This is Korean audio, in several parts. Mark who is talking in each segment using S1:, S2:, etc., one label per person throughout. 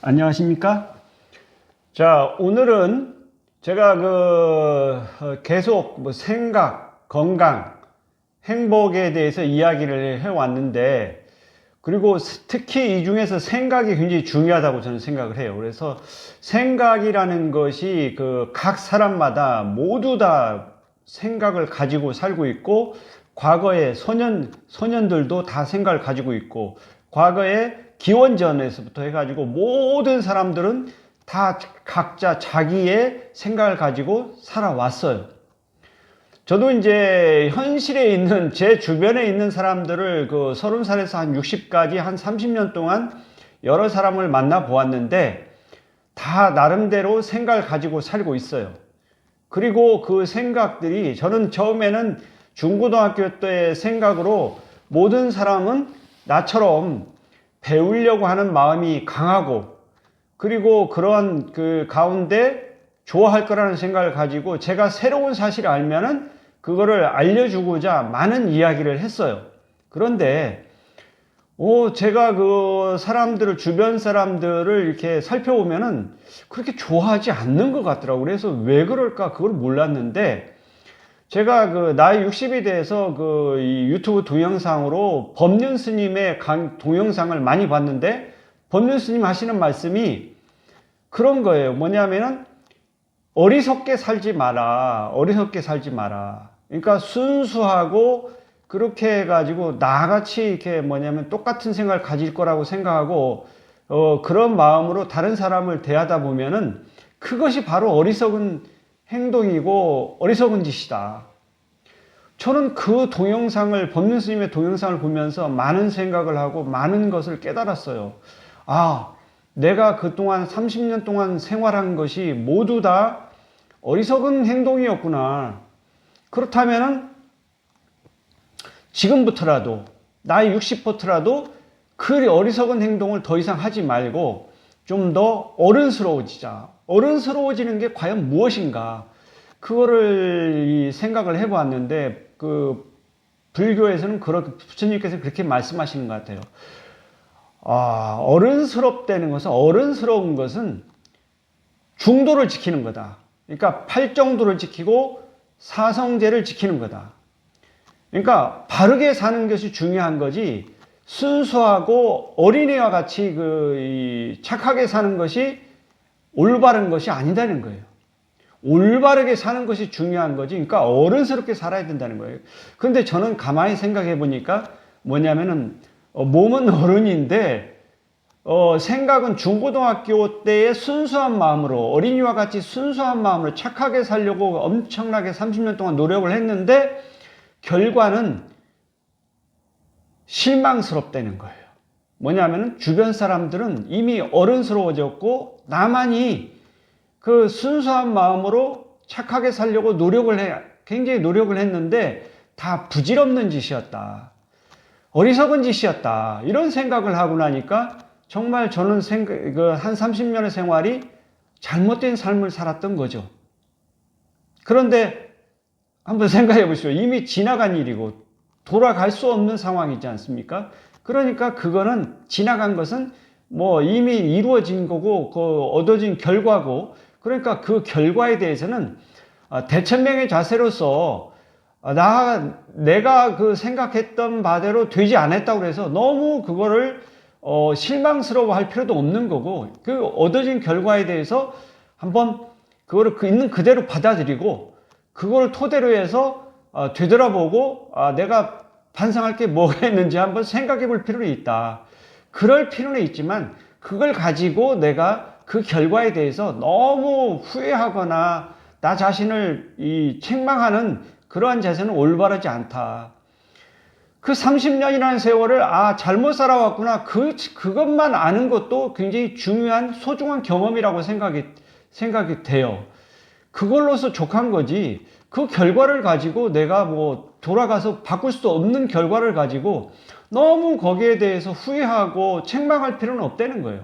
S1: 안녕하십니까? 자, 오늘은 제가 계속 생각, 건강, 행복에 대해서 이야기를 해왔는데, 그리고 특히 이 중에서 생각이 굉장히 중요하다고 저는 생각을 해요. 그래서 생각이라는 것이 각 사람마다 모두 다 생각을 가지고 살고 있고, 과거에 소년들도 다 생각을 가지고 있고, 과거에 기원전에서부터 해가지고 모든 사람들은 다 각자 자기의 생각을 가지고 살아왔어요. 저도 이제 현실에 있는 제 주변에 있는 사람들을 30살에서 한 60까지 한 30년 동안 여러 사람을 만나 보았는데 다 나름대로 생각을 가지고 살고 있어요. 그리고 그 생각들이 저는 처음에는 중고등학교 때 생각으로 모든 사람은 나처럼 배우려고 하는 마음이 강하고, 그리고 그런 가운데 좋아할 거라는 생각을 가지고 제가 새로운 사실을 알면은 그거를 알려주고자 많은 이야기를 했어요. 그런데 제가 주변 사람들을 이렇게 살펴보면은 그렇게 좋아하지 않는 것 같더라고요. 그래서 왜 그럴까 그걸 몰랐는데, 제가 나이 60이 돼서 이 유튜브 동영상으로 법륜 스님의 동영상을 많이 봤는데, 법륜 스님 하시는 말씀이 그런 거예요. 뭐냐면은 어리석게 살지 마라. 어리석게 살지 마라. 그러니까 순수하고, 그렇게 해가지고 나같이 이렇게 똑같은 생각을 가질 거라고 생각하고 그런 마음으로 다른 사람을 대하다 보면은 그것이 바로 어리석은 행동이고 어리석은 짓이다. 저는 그 동영상을, 법륜 스님의 동영상을 보면서 많은 생각을 하고 많은 것을 깨달았어요. 아, 내가 그동안 30년 동안 생활한 것이 모두 다 어리석은 행동이었구나. 그렇다면은 지금부터라도, 나이 60부터라도 그 어리석은 행동을 더 이상 하지 말고 좀 더 어른스러워지자. 어른스러워지는 게 과연 무엇인가? 그거를 생각을 해보았는데, 불교에서는 부처님께서 그렇게 말씀하시는 것 같아요. 어른스러운 것은 중도를 지키는 거다. 그러니까 팔정도를 지키고 사성제를 지키는 거다. 그러니까 바르게 사는 것이 중요한 거지, 순수하고 어린이와 같이 착하게 사는 것이 올바른 것이 아니다는 거예요. 올바르게 사는 것이 중요한 거지, 그러니까 어른스럽게 살아야 된다는 거예요. 그런데 저는 가만히 생각해 보니까 뭐냐면은 몸은 어른인데 생각은 중고등학교 때의 순수한 마음으로, 어린이와 같이 순수한 마음으로 착하게 살려고 엄청나게 30년 동안 노력을 했는데 결과는 실망스럽다는 거예요. 뭐냐면은 주변 사람들은 이미 어른스러워졌고 나만이 그 순수한 마음으로 착하게 살려고 굉장히 노력을 했는데 다 부질없는 짓이었다. 어리석은 짓이었다. 이런 생각을 하고 나니까 정말 저는 한 30년의 생활이 잘못된 삶을 살았던 거죠. 그런데 한번 생각해 보시죠. 이미 지나간 일이고 돌아갈 수 없는 상황이지 않습니까? 그러니까 그거는, 지나간 것은 이미 이루어진 거고 얻어진 결과고, 그러니까 그 결과에 대해서는 대천명의 자세로서 내가 생각했던 바대로 되지 않았다고 해서 너무 그거를 실망스러워 할 필요도 없는 거고, 그 얻어진 결과에 대해서 한번 그거를 있는 그대로 받아들이고 그걸 토대로 해서 되돌아보고 내가 반성할 게 뭐가 있는지 한번 생각해 볼 필요는 있다. 그럴 필요는 있지만 그걸 가지고 내가 그 결과에 대해서 너무 후회하거나 나 자신을 책망하는 그러한 자세는 올바르지 않다. 그 30년이라는 세월을 잘못 살아왔구나, 그것만 아는 것도 굉장히 중요한 소중한 경험이라고 생각이 돼요. 그걸로서 족한 거지, 그 결과를 가지고 내가 돌아가서 바꿀 수 없는 결과를 가지고 너무 거기에 대해서 후회하고 책망할 필요는 없다는 거예요.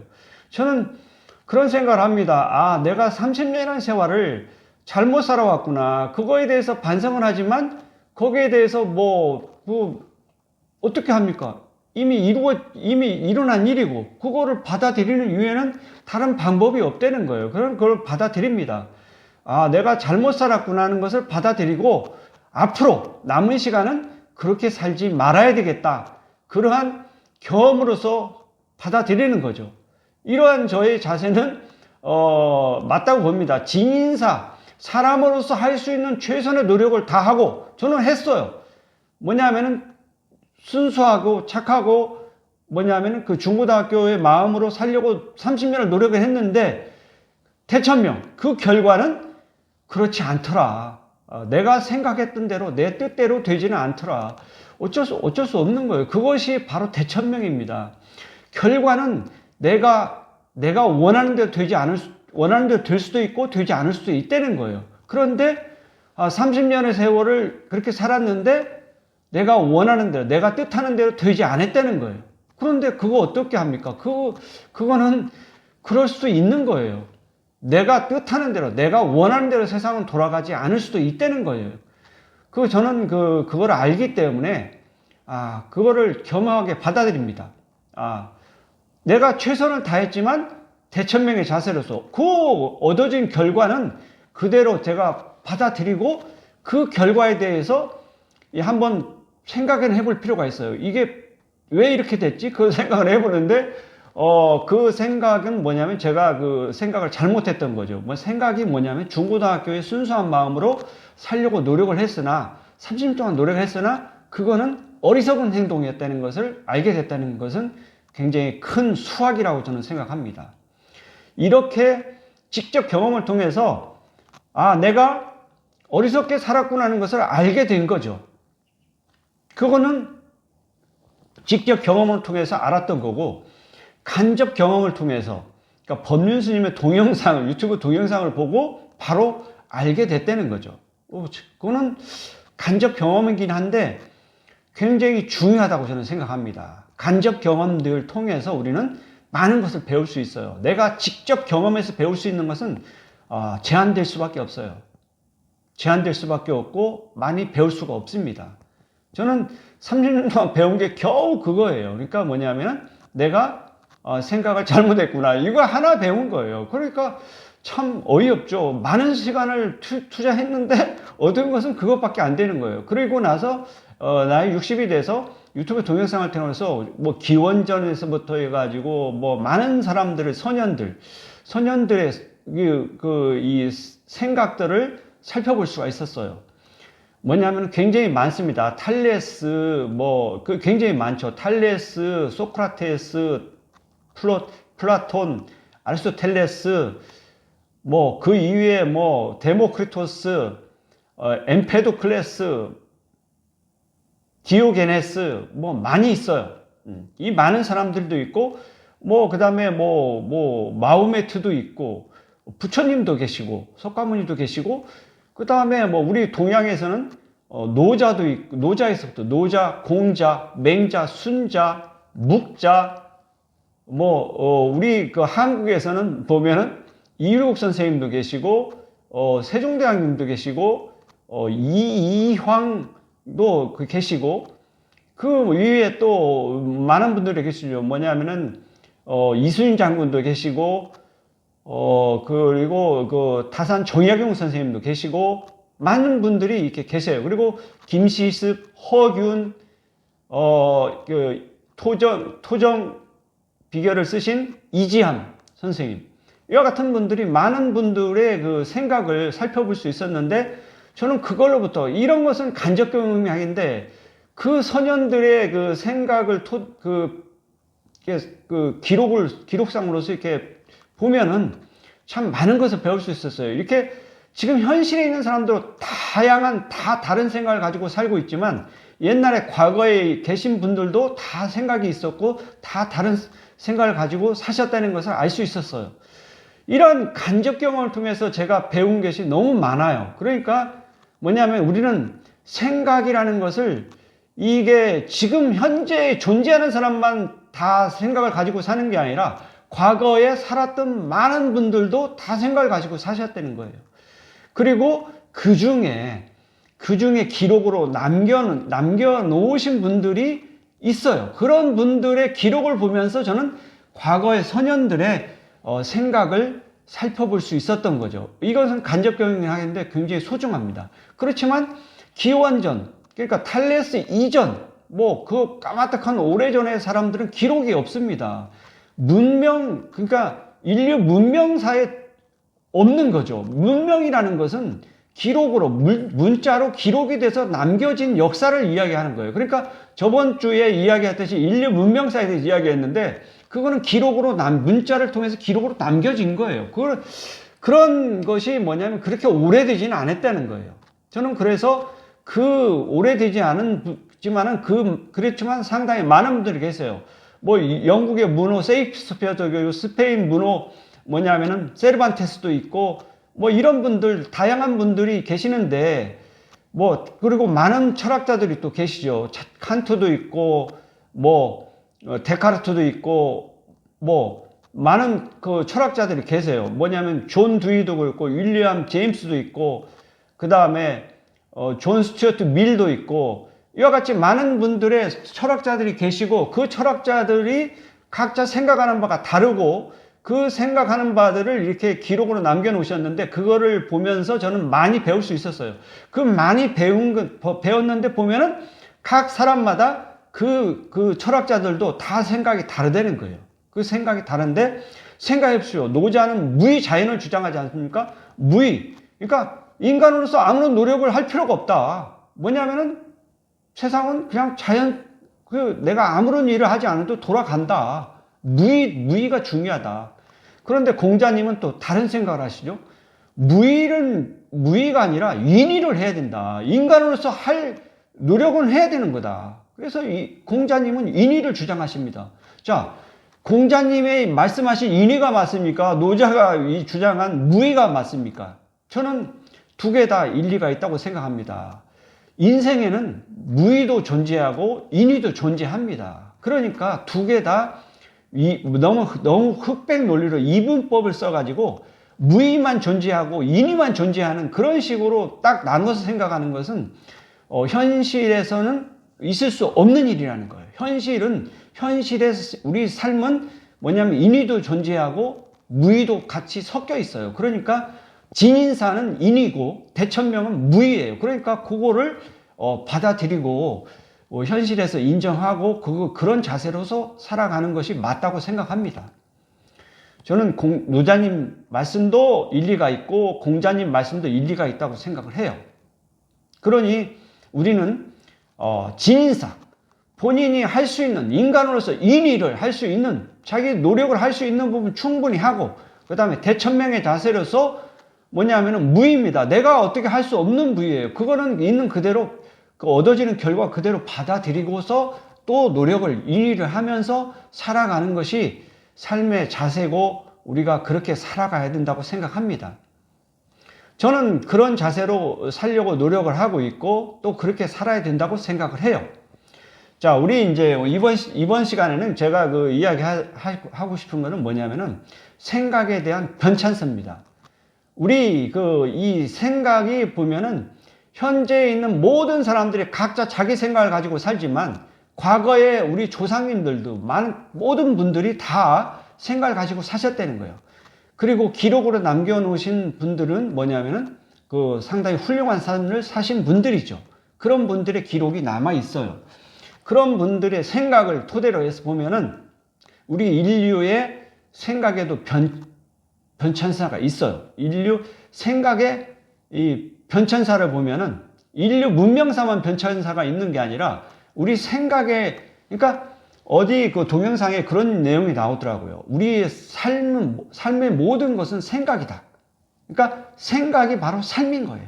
S1: 저는 그런 생각을 합니다. 내가 30년이라는 세월을 잘못 살아왔구나. 그거에 대해서 반성을 하지만 거기에 대해서 어떻게 합니까? 이미 일어난 일이고, 그거를 받아들이는 이유에는 다른 방법이 없다는 거예요. 그걸 받아들입니다. 아, 내가 잘못 살았구나 하는 것을 받아들이고, 앞으로 남은 시간은 그렇게 살지 말아야 되겠다. 그러한 경험으로서 받아들이는 거죠. 이러한 저의 자세는 맞다고 봅니다. 진인사, 사람으로서 할 수 있는 최선의 노력을 다하고 저는 했어요. 뭐냐면은 순수하고 착하고 뭐냐면은 그 중고등학교의 마음으로 살려고 30년을 노력을 했는데 대천명, 그 결과는 그렇지 않더라. 내가 생각했던 대로 내 뜻대로 되지는 않더라. 어쩔 수 없는 거예요. 그것이 바로 대천명입니다. 결과는 내가 원하는 대로 원하는 대로 될 수도 있고 되지 않을 수도 있다는 거예요. 그런데 30년의 세월을 그렇게 살았는데 내가 원하는 대로, 내가 뜻하는 대로 되지 않았다는 거예요. 그런데 그거 어떻게 합니까? 그거는 그럴 수도 있는 거예요. 내가 뜻하는 대로, 내가 원하는 대로 세상은 돌아가지 않을 수도 있다는 거예요. 저는 그걸 알기 때문에, 그거를 겸허하게 받아들입니다. 내가 최선을 다했지만, 대천명의 자세로서, 얻어진 결과는 그대로 제가 받아들이고, 그 결과에 대해서 한번 생각을 해볼 필요가 있어요. 이게 왜 이렇게 됐지? 그 생각을 해보는데, 그 생각은 뭐냐면 제가 그 생각을 잘못했던 거죠. 생각이 뭐냐면 중고등학교의 순수한 마음으로 살려고 노력을 했으나 30년 동안 노력을 했으나 그거는 어리석은 행동이었다는 것을 알게 됐다는 것은 굉장히 큰 수확이라고 저는 생각합니다. 이렇게 직접 경험을 통해서 내가 어리석게 살았구나 하는 것을 알게 된 거죠. 그거는 직접 경험을 통해서 알았던 거고 간접 경험을 통해서 그러니까 법륜 스님의 동영상을 유튜브 동영상을 보고 바로 알게 됐다는 거죠. 그거는 간접 경험이긴 한데 굉장히 중요하다고 저는 생각합니다. 간접 경험들을 통해서 우리는 많은 것을 배울 수 있어요. 내가 직접 경험해서 배울 수 있는 것은 제한될 수밖에 없어요. 제한될 수밖에 없고 많이 배울 수가 없습니다. 저는 30년 동안 배운 게 겨우 그거예요. 그러니까 뭐냐면 내가 생각을 잘못했구나. 이거 하나 배운 거예요. 그러니까 참 어이없죠. 많은 시간을 투자했는데 얻은 것은 그것밖에 안 되는 거예요. 그리고 나서 나이 60이 돼서 유튜브 동영상을 통해서 뭐 기원전에서부터 해가지고 뭐 많은 사람들의 선현들의 이 생각들을 살펴볼 수가 있었어요. 뭐냐면 굉장히 많습니다. 탈레스 굉장히 많죠. 탈레스, 소크라테스, 플라톤, 아리스토텔레스, 그 이후에 데모크리토스, 엠페도클레스, 디오게네스, 많이 있어요. 이 많은 사람들도 있고, 그 다음에 마호메트도 있고, 부처님도 계시고, 석가모니도 계시고, 그 다음에 우리 동양에서는 노자도 있고, 노자에서부터 노자, 공자, 맹자, 순자, 묵자, 우리 한국에서는 보면은 이율국 선생님도 계시고, 세종대왕님도 계시고, 이황도 계시고, 그 위에 또 많은 분들이 계시죠. 뭐냐면은, 이순신 장군도 계시고, 그리고 다산 정약용 선생님도 계시고, 많은 분들이 이렇게 계세요. 그리고 김시습, 허균, 토정 비결을 쓰신 이지함 선생님. 이와 같은 분들이 많은 분들의 그 생각을 살펴볼 수 있었는데, 저는 그걸로부터, 이런 것은 간접 경험인데, 그 선현들의 그 생각을 기록상으로서 이렇게 보면은 참 많은 것을 배울 수 있었어요. 이렇게 지금 현실에 있는 사람들은 다른 생각을 가지고 살고 있지만, 옛날에 과거에 계신 분들도 다 생각이 있었고, 다 다른 생각을 가지고 사셨다는 것을 알 수 있었어요. 이런 간접 경험을 통해서 제가 배운 것이 너무 많아요. 그러니까 뭐냐면 우리는 생각이라는 것을 이게 지금 현재 존재하는 사람만 다 생각을 가지고 사는 게 아니라 과거에 살았던 많은 분들도 다 생각을 가지고 사셨다는 거예요. 그리고 그 중에 기록으로 남겨놓으신 분들이 있어요. 그런 분들의 기록을 보면서 저는 과거의 선현들의 생각을 살펴볼 수 있었던 거죠. 이것은 간접 경영학인데 굉장히 소중합니다. 그렇지만 기원전, 그러니까 탈레스 이전, 그 까마득한 오래전의 사람들은 기록이 없습니다. 그러니까 인류 문명사에 없는 거죠. 문명이라는 것은 기록으로, 문자로 기록이 돼서 남겨진 역사를 이야기하는 거예요. 그러니까 저번 주에 이야기했듯이 인류 문명사에 대해서 이야기했는데, 그거는 기록으로, 문자를 통해서 기록으로 남겨진 거예요. 그런 것이 뭐냐면 그렇게 오래되지는 않았다는 거예요. 저는 그래서 오래되지 않지만은 그렇지만 상당히 많은 분들이 계세요. 영국의 문호, 세익스피어도 있고, 스페인 문호, 세르반테스도 있고, 이런 분들, 다양한 분들이 계시는데, 그리고 많은 철학자들이 또 계시죠. 칸트도 있고, 데카르트도 있고, 많은 철학자들이 계세요. 존 두이도 있고, 윌리엄 제임스도 있고, 그 다음에, 존 스튜어트 밀도 있고, 이와 같이 많은 분들의 철학자들이 계시고, 그 철학자들이 각자 생각하는 바가 다르고, 그 생각하는 바들을 이렇게 기록으로 남겨놓으셨는데, 그거를 보면서 저는 많이 배울 수 있었어요. 그 많이 배웠는데 보면은 각 사람마다 그 철학자들도 다 생각이 다르다는 거예요. 그 생각이 다른데, 생각해 보십시오. 노자는 무의 자연을 주장하지 않습니까? 그러니까 인간으로서 아무런 노력을 할 필요가 없다. 세상은 그냥 내가 아무런 일을 하지 않아도 돌아간다. 무의가 중요하다. 그런데 공자님은 또 다른 생각을 하시죠. 무의가 아니라 인의를 해야 된다. 인간으로서 할 노력은 해야 되는 거다. 그래서 공자님은 인의를 주장하십니다. 자, 공자님의 말씀하신 인의가 맞습니까? 노자가 주장한 무의가 맞습니까? 저는 두 개 다 일리가 있다고 생각합니다. 인생에는 무의도 존재하고 인의도 존재합니다. 그러니까 두 개 다 너무 흑백 논리로 이분법을 써가지고 무의만 존재하고 인의만 존재하는 그런 식으로 딱 나눠서 생각하는 것은 현실에서는 있을 수 없는 일이라는 거예요. 현실에서 우리 삶은 인의도 존재하고 무의도 같이 섞여 있어요. 그러니까 진인사는 인이고 대천명은 무의예요. 그러니까 그거를 받아들이고 현실에서 인정하고 그런 자세로서 살아가는 것이 맞다고 생각합니다. 저는 노자님 말씀도 일리가 있고 공자님 말씀도 일리가 있다고 생각을 해요. 그러니 우리는 진인사, 본인이 할 수 있는, 인간으로서 인의를 할 수 있는, 자기 노력을 할 수 있는 부분 충분히 하고, 그 다음에 대천명의 자세로서 무의입니다. 내가 어떻게 할 수 없는 무의예요. 그거는 있는 그대로 얻어지는 결과 그대로 받아들이고서 또 노력을 인의를 하면서 살아가는 것이 삶의 자세고 우리가 그렇게 살아가야 된다고 생각합니다. 저는 그런 자세로 살려고 노력을 하고 있고 또 그렇게 살아야 된다고 생각을 해요. 자, 우리 이제 이번 시간에는 제가 이야기하고 싶은 거는 생각에 대한 변찬스입니다. 우리 이 생각이 보면은 현재에 있는 모든 사람들이 각자 자기 생각을 가지고 살지만 과거에 우리 조상님들도 모든 분들이 다 생각을 가지고 사셨다는 거예요. 그리고 기록으로 남겨놓으신 분들은 상당히 훌륭한 삶을 사신 분들이죠. 그런 분들의 기록이 남아 있어요. 그런 분들의 생각을 토대로 해서 보면은 우리 인류의 생각에도 변천사가 있어요. 인류 생각에 이 변천사를 보면은 인류 문명사만 변천사가 있는 게 아니라 우리 생각에, 그러니까 어디 동영상에 그런 내용이 나오더라고요. 우리의 삶의 모든 것은 생각이다. 그러니까 생각이 바로 삶인 거예요.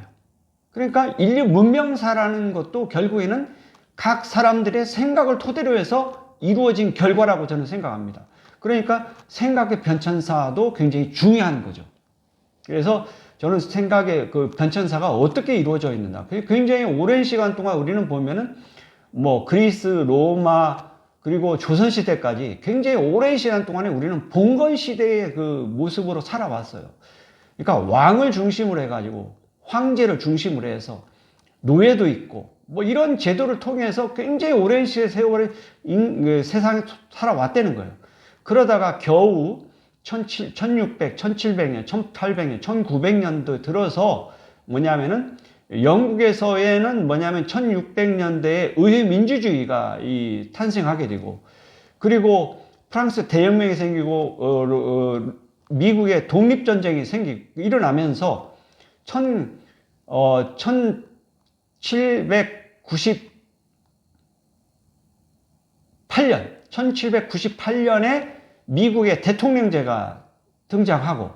S1: 그러니까 인류 문명사라는 것도 결국에는 각 사람들의 생각을 토대로 해서 이루어진 결과라고 저는 생각합니다. 그러니까 생각의 변천사도 굉장히 중요한 거죠. 그래서 저는 생각의 변천사가 어떻게 이루어져 있는가. 굉장히 오랜 시간 동안 우리는 보면은 그리스, 로마, 그리고 조선시대까지 굉장히 오랜 시간 동안에 우리는 봉건시대의 모습으로 살아왔어요. 그러니까 왕을 중심으로 해가지고 황제를 중심으로 해서 노예도 있고 뭐 이런 제도를 통해서 굉장히 오랜 세월을 세상에 살아왔다는 거예요. 그러다가 겨우 1600, 1700년, 1800년, 1900년도 들어서 뭐냐면은 영국에서는 뭐냐면 1600년대에 의회 민주주의가 탄생하게 되고, 그리고 프랑스 대혁명이 생기고 미국의 독립전쟁이 일어나면서 1798년에 미국의 대통령제가 등장하고,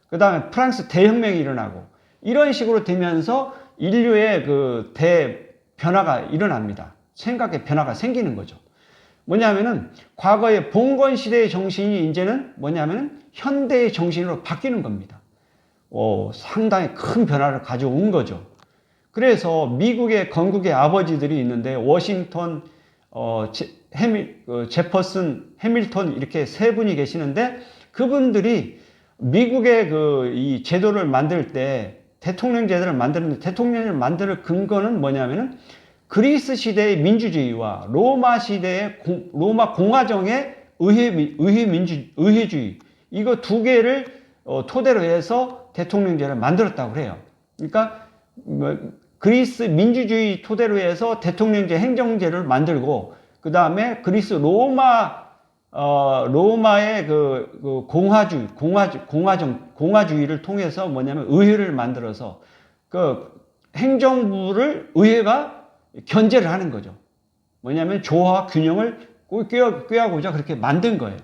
S1: 그 다음에 프랑스 대혁명이 일어나고, 이런 식으로 되면서 인류의 그 대변화가 일어납니다. 생각의 변화가 생기는 거죠. 뭐냐면은 과거의 봉건 시대의 정신이 이제는 뭐냐면은 현대의 정신으로 바뀌는 겁니다. 상당히 큰 변화를 가져온 거죠. 그래서 미국의 건국의 아버지들이 있는데 워싱턴, 제퍼슨, 해밀턴 이렇게 세 분이 계시는데, 그분들이 미국의 이 제도를 만들 때 대통령제도를 만드는데, 대통령제를 만들 근거는 뭐냐면은 그리스 시대의 민주주의와 로마 시대의 로마 공화정의 의회주의, 이거 두 개를 토대로 해서 대통령제를 만들었다고 해요. 그러니까 그리스 민주주의 토대로 해서 대통령제 행정제를 만들고, 그 다음에 그리스 로마의 공화주의를 통해서 뭐냐면 의회를 만들어서 그 행정부를 의회가 견제를 하는 거죠. 뭐냐면 조화와 균형을 꾀하고자 그렇게 만든 거예요.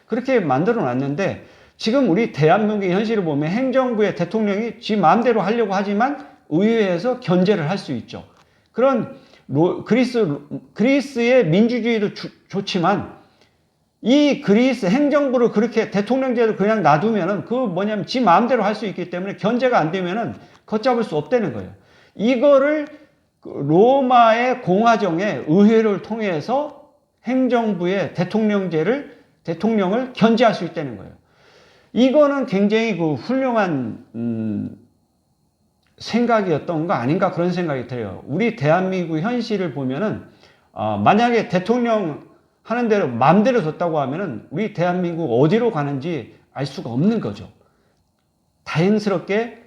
S1: 그렇게 만들어 놨는데, 지금 우리 대한민국의 현실을 보면 행정부의 대통령이 지 마음대로 하려고 하지만 의회에서 견제를 할 수 있죠. 그런 그리스의 민주주의도 좋지만, 이 그리스 행정부를 그렇게 대통령제를 그냥 놔두면은 뭐냐면 지 마음대로 할 수 있기 때문에 견제가 안 되면은 걷잡을 수 없다는 거예요. 이거를 로마의 공화정의 의회를 통해서 행정부의 대통령을 견제할 수 있다는 거예요. 이거는 굉장히 훌륭한 생각이었던 거 아닌가, 그런 생각이 들어요. 우리 대한민국 현실을 보면은 만약에 대통령 하는 대로 마음대로 뒀다고 하면은 우리 대한민국 어디로 가는지 알 수가 없는 거죠. 다행스럽게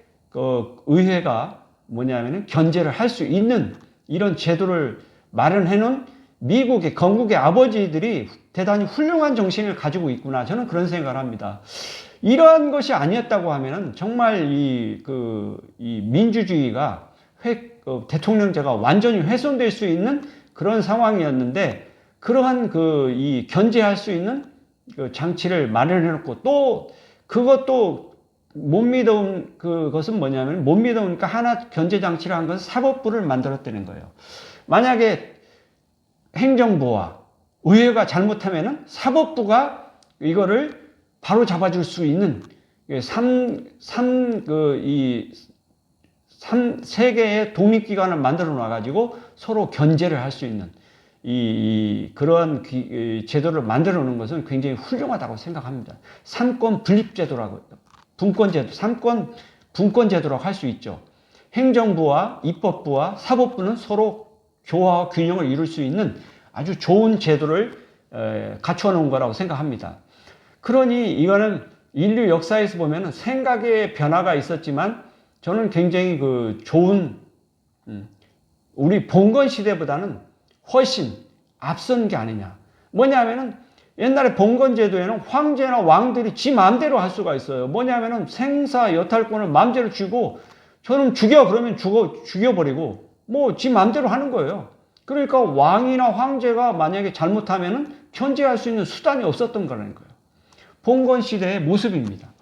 S1: 의회가 뭐냐면은 견제를 할 수 있는 이런 제도를 마련해 놓은 미국의 건국의 아버지들이 대단히 훌륭한 정신을 가지고 있구나, 저는 그런 생각을 합니다. 이러한 것이 아니었다고 하면은 정말 이 민주주의가 대통령제가 완전히 훼손될 수 있는 그런 상황이었는데, 그러한 견제할 수 있는 장치를 마련해 놓고, 또 그것도 못 믿어온 그것은 뭐냐면, 못 믿어오니까 하나 견제 장치를 한 것은 사법부를 만들었다는 거예요. 만약에 행정부와 의회가 잘못하면은 사법부가 이거를 바로 잡아줄 수 있는 세 개의 독립기관을 만들어 놔가지고 서로 견제를 할 수 있는 그런 제도를 만들어 놓은 것은 굉장히 훌륭하다고 생각합니다. 삼권 분립제도라고, 삼권 분권제도라고 할 수 있죠. 행정부와 입법부와 사법부는 서로 조화와 균형을 이룰 수 있는 아주 좋은 제도를 갖추어 놓은 거라고 생각합니다. 그러니 이거는 인류 역사에서 보면 생각의 변화가 있었지만, 저는 굉장히 좋은, 우리 봉건 시대보다는 훨씬 앞선 게 아니냐. 뭐냐면은 옛날에 봉건 제도에는 황제나 왕들이 지 마음대로 할 수가 있어요. 뭐냐면은 생사 여탈권을 마음대로 주고, 저는 그러면 죽여버리고 뭐 지 마음대로 하는 거예요. 그러니까 왕이나 황제가 만약에 잘못하면은 견제할 수 있는 수단이 없었던 거라는 거예요. 봉건 시대의 모습입니다.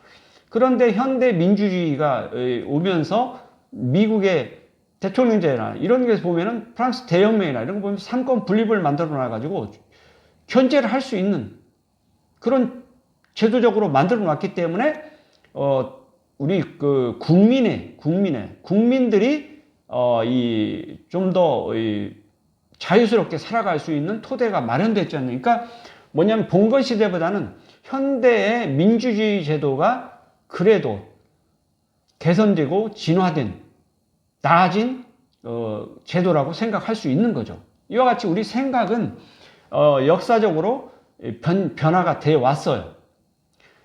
S1: 그런데 현대 민주주의가 오면서 미국의 대통령제나 이런 것에서 보면은 프랑스 대혁명이나 이런 거 보면 삼권 분립을 만들어 놔가지고 견제를 할 수 있는 그런 제도적으로 만들어 놨기 때문에 우리 국민들이 좀 더 자유스럽게 살아갈 수 있는 토대가 마련됐지 않습니까? 그러니까 뭐냐면 봉건 시대보다는 현대의 민주주의 제도가 그래도 개선되고 진화된 나아진 제도라고 생각할 수 있는 거죠. 이와 같이 우리 생각은 역사적으로 변화가 돼 왔어요.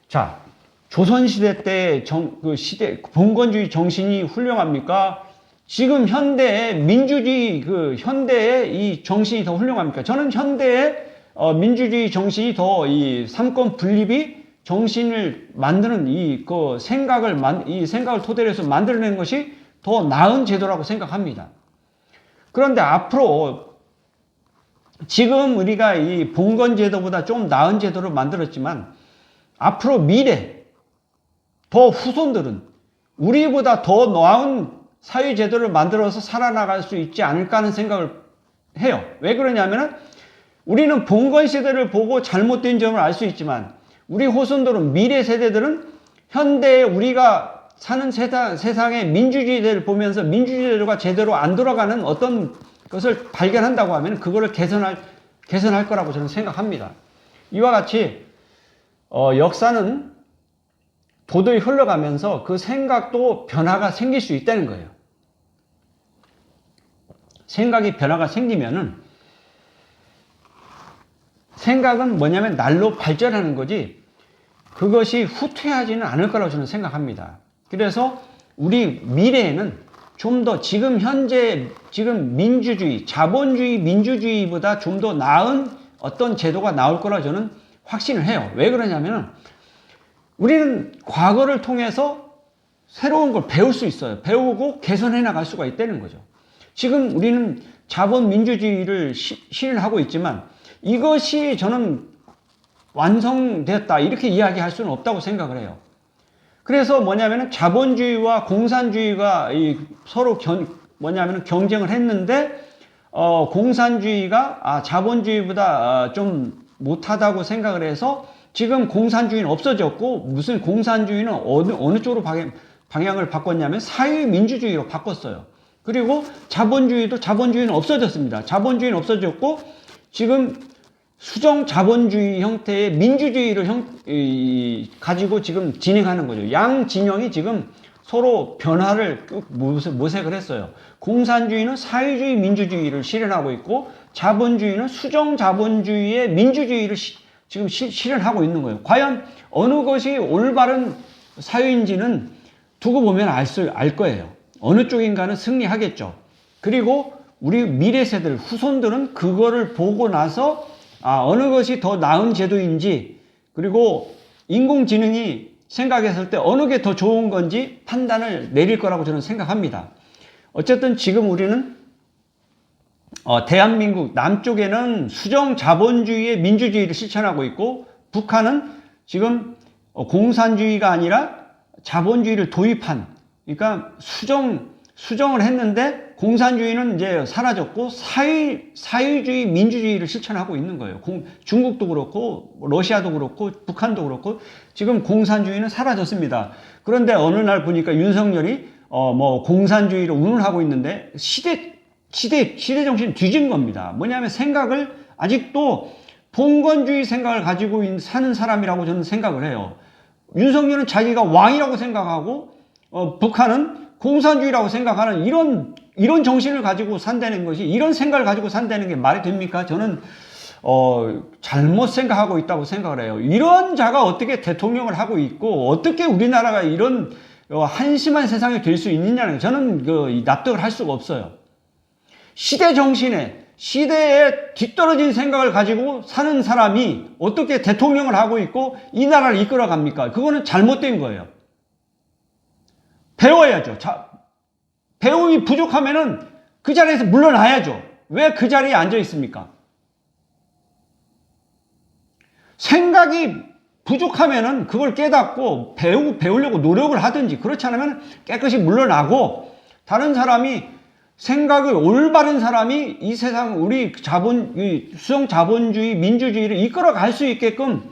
S1: 자, 조선시대 때 봉건주의 정신이 훌륭합니까? 지금 현대의 민주주의, 현대의 이 정신이 더 훌륭합니까? 저는 현대의 민주주의 정신이 더 이 삼권 분립이 정신을 만드는 이 생각을 토대로 해서 만들어낸 것이 더 나은 제도라고 생각합니다. 그런데 앞으로 지금 우리가 이 봉건 제도보다 좀 나은 제도를 만들었지만 앞으로 미래 더 후손들은 우리보다 더 나은 사회제도를 만들어서 살아나갈 수 있지 않을까 하는 생각을 해요. 왜 그러냐면은 우리는 봉건 시대를 보고 잘못된 점을 알 수 있지만 우리 후손들은 미래 세대들은 현대에 우리가 사는 세상의 민주주의를 보면서 민주주의가 제대로 안 돌아가는 어떤 것을 발견한다고 하면 그거를 개선할 거라고 저는 생각합니다. 이와 같이 역사는 도저히 흘러가면서 그 생각도 변화가 생길 수 있다는 거예요. 생각이 변화가 생기면은 생각은 뭐냐면 날로 발전하는 거지 그것이 후퇴하지는 않을 거라고 저는 생각합니다. 그래서 우리 미래에는 좀 더 지금 민주주의, 자본주의, 민주주의보다 좀 더 나은 어떤 제도가 나올 거라 저는 확신을 해요. 왜 그러냐면 우리는 과거를 통해서 새로운 걸 배울 수 있어요. 배우고 개선해 나갈 수가 있다는 거죠. 지금 우리는 자본 민주주의를 실현하고 있지만 이것이 저는 완성됐다 이렇게 이야기할 수는 없다고 생각을 해요. 그래서 뭐냐면은 자본주의와 공산주의가 서로 경쟁을 했는데 공산주의가 자본주의보다 좀 못하다고 생각을 해서 지금 공산주의는 없어졌고 무슨 공산주의는 어느 쪽으로 방향을 바꿨냐면 사회민주주의로 바꿨어요. 그리고 자본주의는 없어졌습니다. 자본주의는 없어졌고 지금 수정 자본주의 형태의 민주주의를 가지고 지금 진행하는 거죠. 양 진영이 지금 서로 변화를 모색을 했어요. 공산주의는 사회주의 민주주의를 실현하고 있고 자본주의는 수정 자본주의의 민주주의를 지금 실현하고 있는 거예요. 과연 어느 것이 올바른 사회인지는 두고 보면 알 거예요. 어느 쪽인가는 승리하겠죠. 그리고 우리 미래 세대들, 후손들은 그거를 보고 나서 어느 것이 더 나은 제도인지 그리고 인공지능이 생각했을 때 어느 게 더 좋은 건지 판단을 내릴 거라고 저는 생각합니다. 어쨌든 지금 우리는 대한민국 남쪽에는 수정 자본주의의 민주주의를 실천하고 있고 북한은 지금 공산주의가 아니라 자본주의를 도입한 그러니까 수정을 했는데 공산주의는 이제 사라졌고 사회주의 민주주의를 실천하고 있는 거예요. 중국도 그렇고 러시아도 그렇고 북한도 그렇고 지금 공산주의는 사라졌습니다. 그런데 어느 날 보니까 윤석열이 공산주의를 운운하고 있는데 시대 정신이 뒤진 겁니다. 뭐냐면 생각을 아직도 봉건주의 생각을 가지고 사는 사람이라고 저는 생각을 해요. 윤석열은 자기가 왕이라고 생각하고 북한은 공산주의라고 생각하는 이런 정신을 가지고 산다는 것이 이런 생각을 가지고 산다는 게 말이 됩니까? 저는 잘못 생각하고 있다고 생각을 해요. 이런 자가 어떻게 대통령을 하고 있고 어떻게 우리나라가 이런 한심한 세상이 될 수 있느냐는 저는 납득을 할 수가 없어요. 시대에 뒤떨어진 생각을 가지고 사는 사람이 어떻게 대통령을 하고 있고 이 나라를 이끌어 갑니까? 그거는 잘못된 거예요. 배워야죠. 배움이 부족하면은 그 자리에서 물러나야죠. 왜 그 자리에 앉아 있습니까? 생각이 부족하면은 그걸 깨닫고 배우려고 노력을 하든지 그렇지 않으면 깨끗이 물러나고 다른 사람이 생각을 올바른 사람이 이 세상 우리 수정 자본주의 민주주의를 이끌어 갈 수 있게끔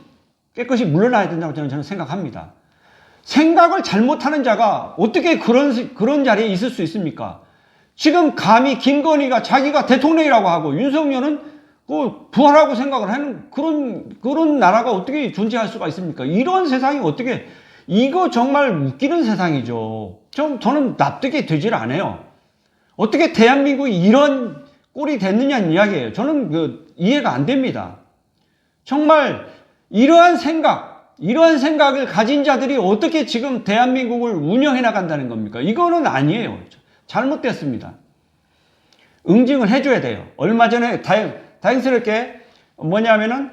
S1: 깨끗이 물러나야 된다고 저는 생각합니다. 생각을 잘못하는 자가 어떻게 그런 자리에 있을 수 있습니까? 지금 감히 김건희가 자기가 대통령이라고 하고 윤석열은 부하라고 생각을 하는 그런 나라가 어떻게 존재할 수가 있습니까? 이런 세상이 어떻게 이거 정말 웃기는 세상이죠. 저는 납득이 되질 않아요. 어떻게 대한민국이 이런 꼴이 됐느냐는 이야기예요. 저는 이해가 안 됩니다. 정말 이러한 생각을 가진 자들이 어떻게 지금 대한민국을 운영해 나간다는 겁니까? 이거는 아니에요. 잘못됐습니다. 응징을 해줘야 돼요. 얼마 전에 다행스럽게 뭐냐면은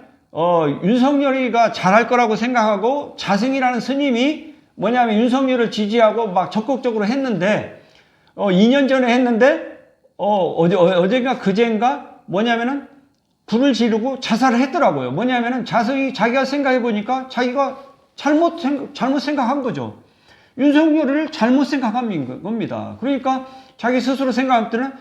S1: 윤석열이가 잘할 거라고 생각하고 자승이라는 스님이 뭐냐면 윤석열을 지지하고 막 적극적으로 했는데 2년 전에 했는데 어젠가 그젠가 뭐냐면은 불을 지르고 자살을 했더라고요. 뭐냐면은 자승이 자기가 생각해 보니까 자기가 잘못 생각한 거죠. 윤석열을 잘못 생각한 겁니다. 그러니까 자기 스스로 생각할 때는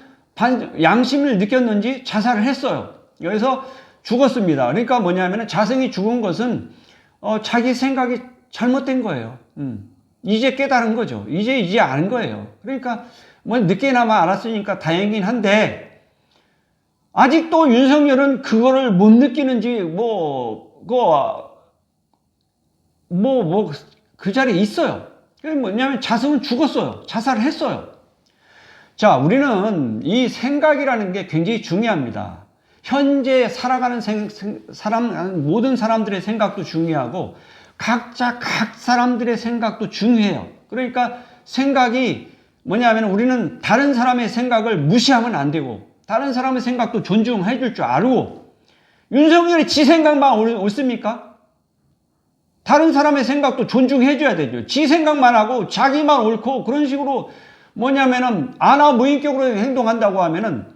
S1: 양심을 느꼈는지 자살을 했어요. 그래서 죽었습니다. 그러니까 뭐냐면은 자승이 죽은 것은 자기 생각이 잘못된 거예요. 이제 깨달은 거죠. 이제 아는 거예요. 그러니까 뭐 늦게나마 알았으니까 다행이긴 한데 아직도 윤석열은 그거를 못 느끼는지 그 자리에 있어요. 뭐냐면 자승은 죽었어요. 자살을 했어요. 자, 우리는 이 생각이라는 게 굉장히 중요합니다. 현재 살아가는 모든 사람들의 생각도 중요하고 각 사람들의 생각도 중요해요. 그러니까 생각이 뭐냐면 우리는 다른 사람의 생각을 무시하면 안 되고 다른 사람의 생각도 존중해 줄 줄 알고 윤석열이 지 생각만 옳습니까? 다른 사람의 생각도 존중해 줘야 되죠. 지 생각만 하고 자기만 옳고 그런 식으로 뭐냐면은 안하무인격으로 행동한다고 하면은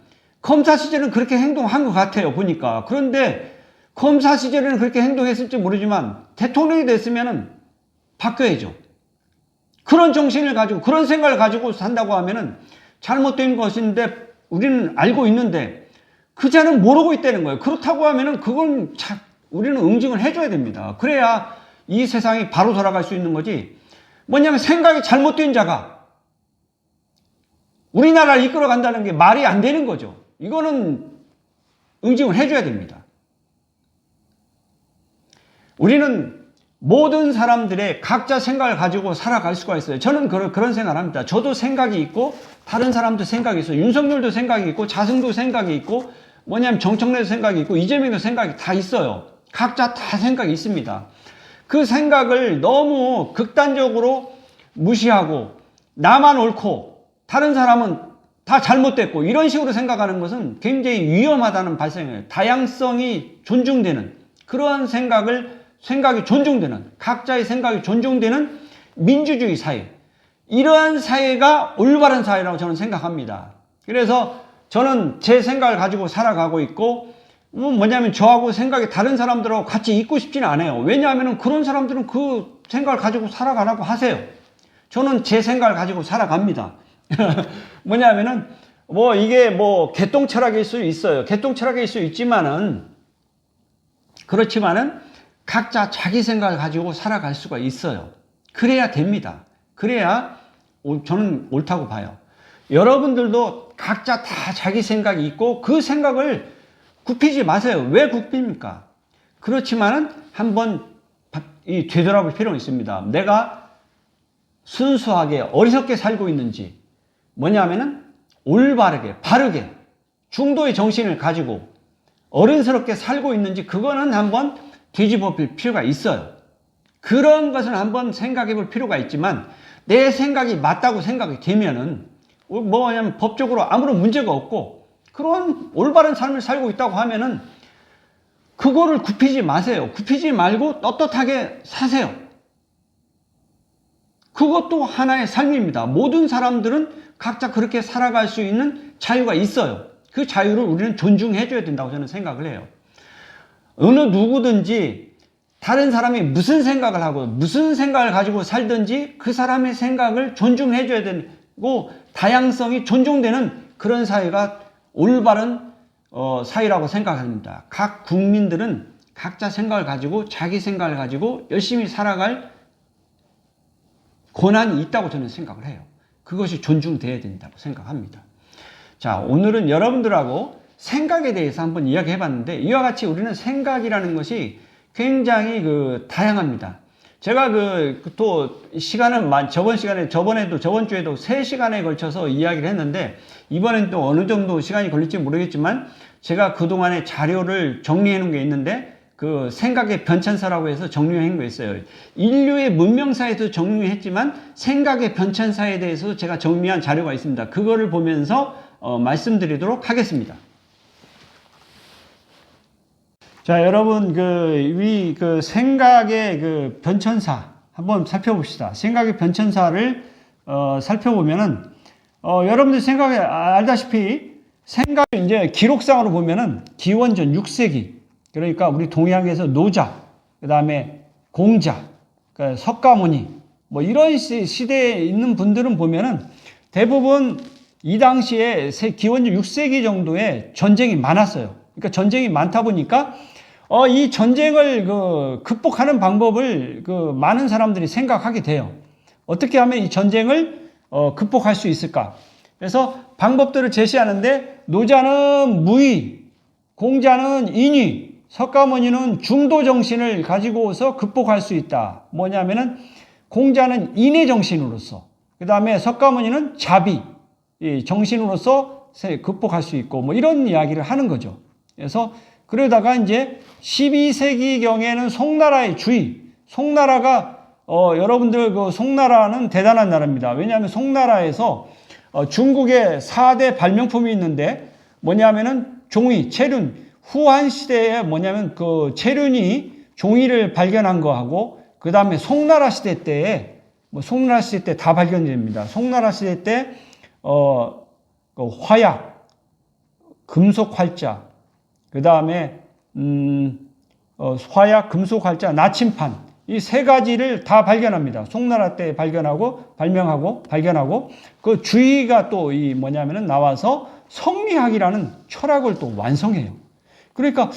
S1: 검사 시절은 그렇게 행동한 것 같아요. 보니까. 그런데 검사 시절에는 그렇게 행동했을지 모르지만 대통령이 됐으면은 바뀌어야죠. 그런 정신을 가지고 그런 생각을 가지고 산다고 하면은 잘못된 것인데 우리는 알고 있는데 그자는 모르고 있다는 거예요. 그렇다고 하면은 그건 우리는 응징을 해줘야 됩니다. 그래야 이 세상이 바로 돌아갈 수 있는 거지. 뭐냐면 생각이 잘못된 자가 우리나라를 이끌어 간다는 게 말이 안 되는 거죠. 이거는 응징을 해줘야 됩니다. 우리는 모든 사람들의 각자 생각을 가지고 살아갈 수가 있어요. 저는 그런 생각을 합니다. 저도 생각이 있고 다른 사람도 생각이 있어요. 윤석열도 생각이 있고 자승도 생각이 있고 뭐냐면 정청래도 생각이 있고 이재명도 생각이 다 있어요. 각자 다 생각이 있습니다. 그 생각을 너무 극단적으로 무시하고 나만 옳고 다른 사람은 다 잘못됐고 이런 식으로 생각하는 것은 굉장히 위험하다는 발생이에요. 다양성이 존중되는 그러한 생각이 존중되는 각자의 생각이 존중되는 민주주의 사회, 이러한 사회가 올바른 사회라고 저는 생각합니다. 그래서 저는 제 생각을 가지고 살아가고 있고 뭐냐면 저하고 생각이 다른 사람들하고 같이 있고 싶지는 않아요. 왜냐하면 그런 사람들은 그 생각을 가지고 살아가라고 하세요. 저는 제 생각을 가지고 살아갑니다. 뭐냐면은 이게 개똥 철학일 수 있어요. 개똥 철학일 수 있지만은 그렇지만은 각자 자기 생각을 가지고 살아갈 수가 있어요. 그래야 됩니다. 그래야 저는 옳다고 봐요. 여러분들도 각자 다 자기 생각이 있고 그 생각을 굽히지 마세요. 왜 굽힙니까? 그렇지만은 한번 되돌아볼 필요가 있습니다. 내가 순수하게 어리석게 살고 있는지 뭐냐면은 올바르게 바르게 중도의 정신을 가지고 어른스럽게 살고 있는지 그거는 한번 뒤집어 볼 필요가 있어요. 그런 것을 한번 생각해 볼 필요가 있지만 내 생각이 맞다고 생각이 되면은 뭐냐면 법적으로 아무런 문제가 없고 그런 올바른 삶을 살고 있다고 하면은 그거를 굽히지 마세요. 굽히지 말고 떳떳하게 사세요. 그것도 하나의 삶입니다. 모든 사람들은 각자 그렇게 살아갈 수 있는 자유가 있어요. 그 자유를 우리는 존중해 줘야 된다고 저는 생각을 해요. 어느 누구든지 다른 사람이 무슨 생각을 하고 무슨 생각을 가지고 살든지 그 사람의 생각을 존중해 줘야 되고 다양성이 존중되는 그런 사회가 올바른 사회라고 생각합니다. 각 국민들은 각자 생각을 가지고 자기 생각을 가지고 열심히 살아갈 권한이 있다고 저는 생각을 해요. 그것이 존중돼야 된다고 생각합니다. 자, 오늘은 여러분들하고 생각에 대해서 한번 이야기해 봤는데 이와 같이 우리는 생각이라는 것이 굉장히 다양합니다. 제가 또 시간은 저번 주에도 3시간에 걸쳐서 이야기를 했는데, 이번엔 또 어느 정도 시간이 걸릴지 모르겠지만, 제가 그동안에 자료를 정리해 놓은 게 있는데, 그 생각의 변천사라고 해서 정리해 놓은 거 있어요. 인류의 문명사에서 정리했지만, 생각의 변천사에 대해서 제가 정리한 자료가 있습니다. 그거를 보면서 말씀드리도록 하겠습니다. 자, 여러분, 생각의 변천사 한번 살펴봅시다. 생각의 변천사를 살펴보면은 여러분들 생각에 알다시피 생각이 이제 기록상으로 보면은 기원전 6세기, 그러니까 우리 동양에서 노자, 그 다음에 공자, 그러니까 석가모니, 뭐 이런 시대에 있는 분들은 보면은 대부분 이 당시에 기원전 6세기 정도에 전쟁이 많았어요. 그러니까 전쟁이 많다 보니까 이 전쟁을 극복하는 방법을 많은 사람들이 생각하게 돼요. 어떻게 하면 이 전쟁을 극복할 수 있을까? 그래서 방법들을 제시하는데, 노자는 무의, 공자는 인의, 석가모니는 중도 정신을 가지고서 극복할 수 있다. 뭐냐면은 공자는 인의 정신으로서, 그 다음에 석가모니는 자비 정신으로서 극복할 수 있고, 뭐 이런 이야기를 하는 거죠. 그래서 그러다가 이제 12세기경에는 송나라의 주의, 송나라가 여러분들 송나라는 대단한 나라입니다. 왜냐하면 송나라에서 중국의 4대 발명품이 있는데, 뭐냐면은 종이, 체륜, 후한 시대에 뭐냐면 체륜이 종이를 발견한 거하고, 그 다음에 송나라 시대 때에 송나라 시대 때 다 발견됩니다. 송나라 시대 때 화약, 금속 활자, 그 다음에 화약, 금속 활자, 나침판, 이 3가지를 다 발견합니다. 송나라 때 발명하고 그 주의가 또 뭐냐면은 나와서 성리학이라는 철학을 또 완성해요. 그러니까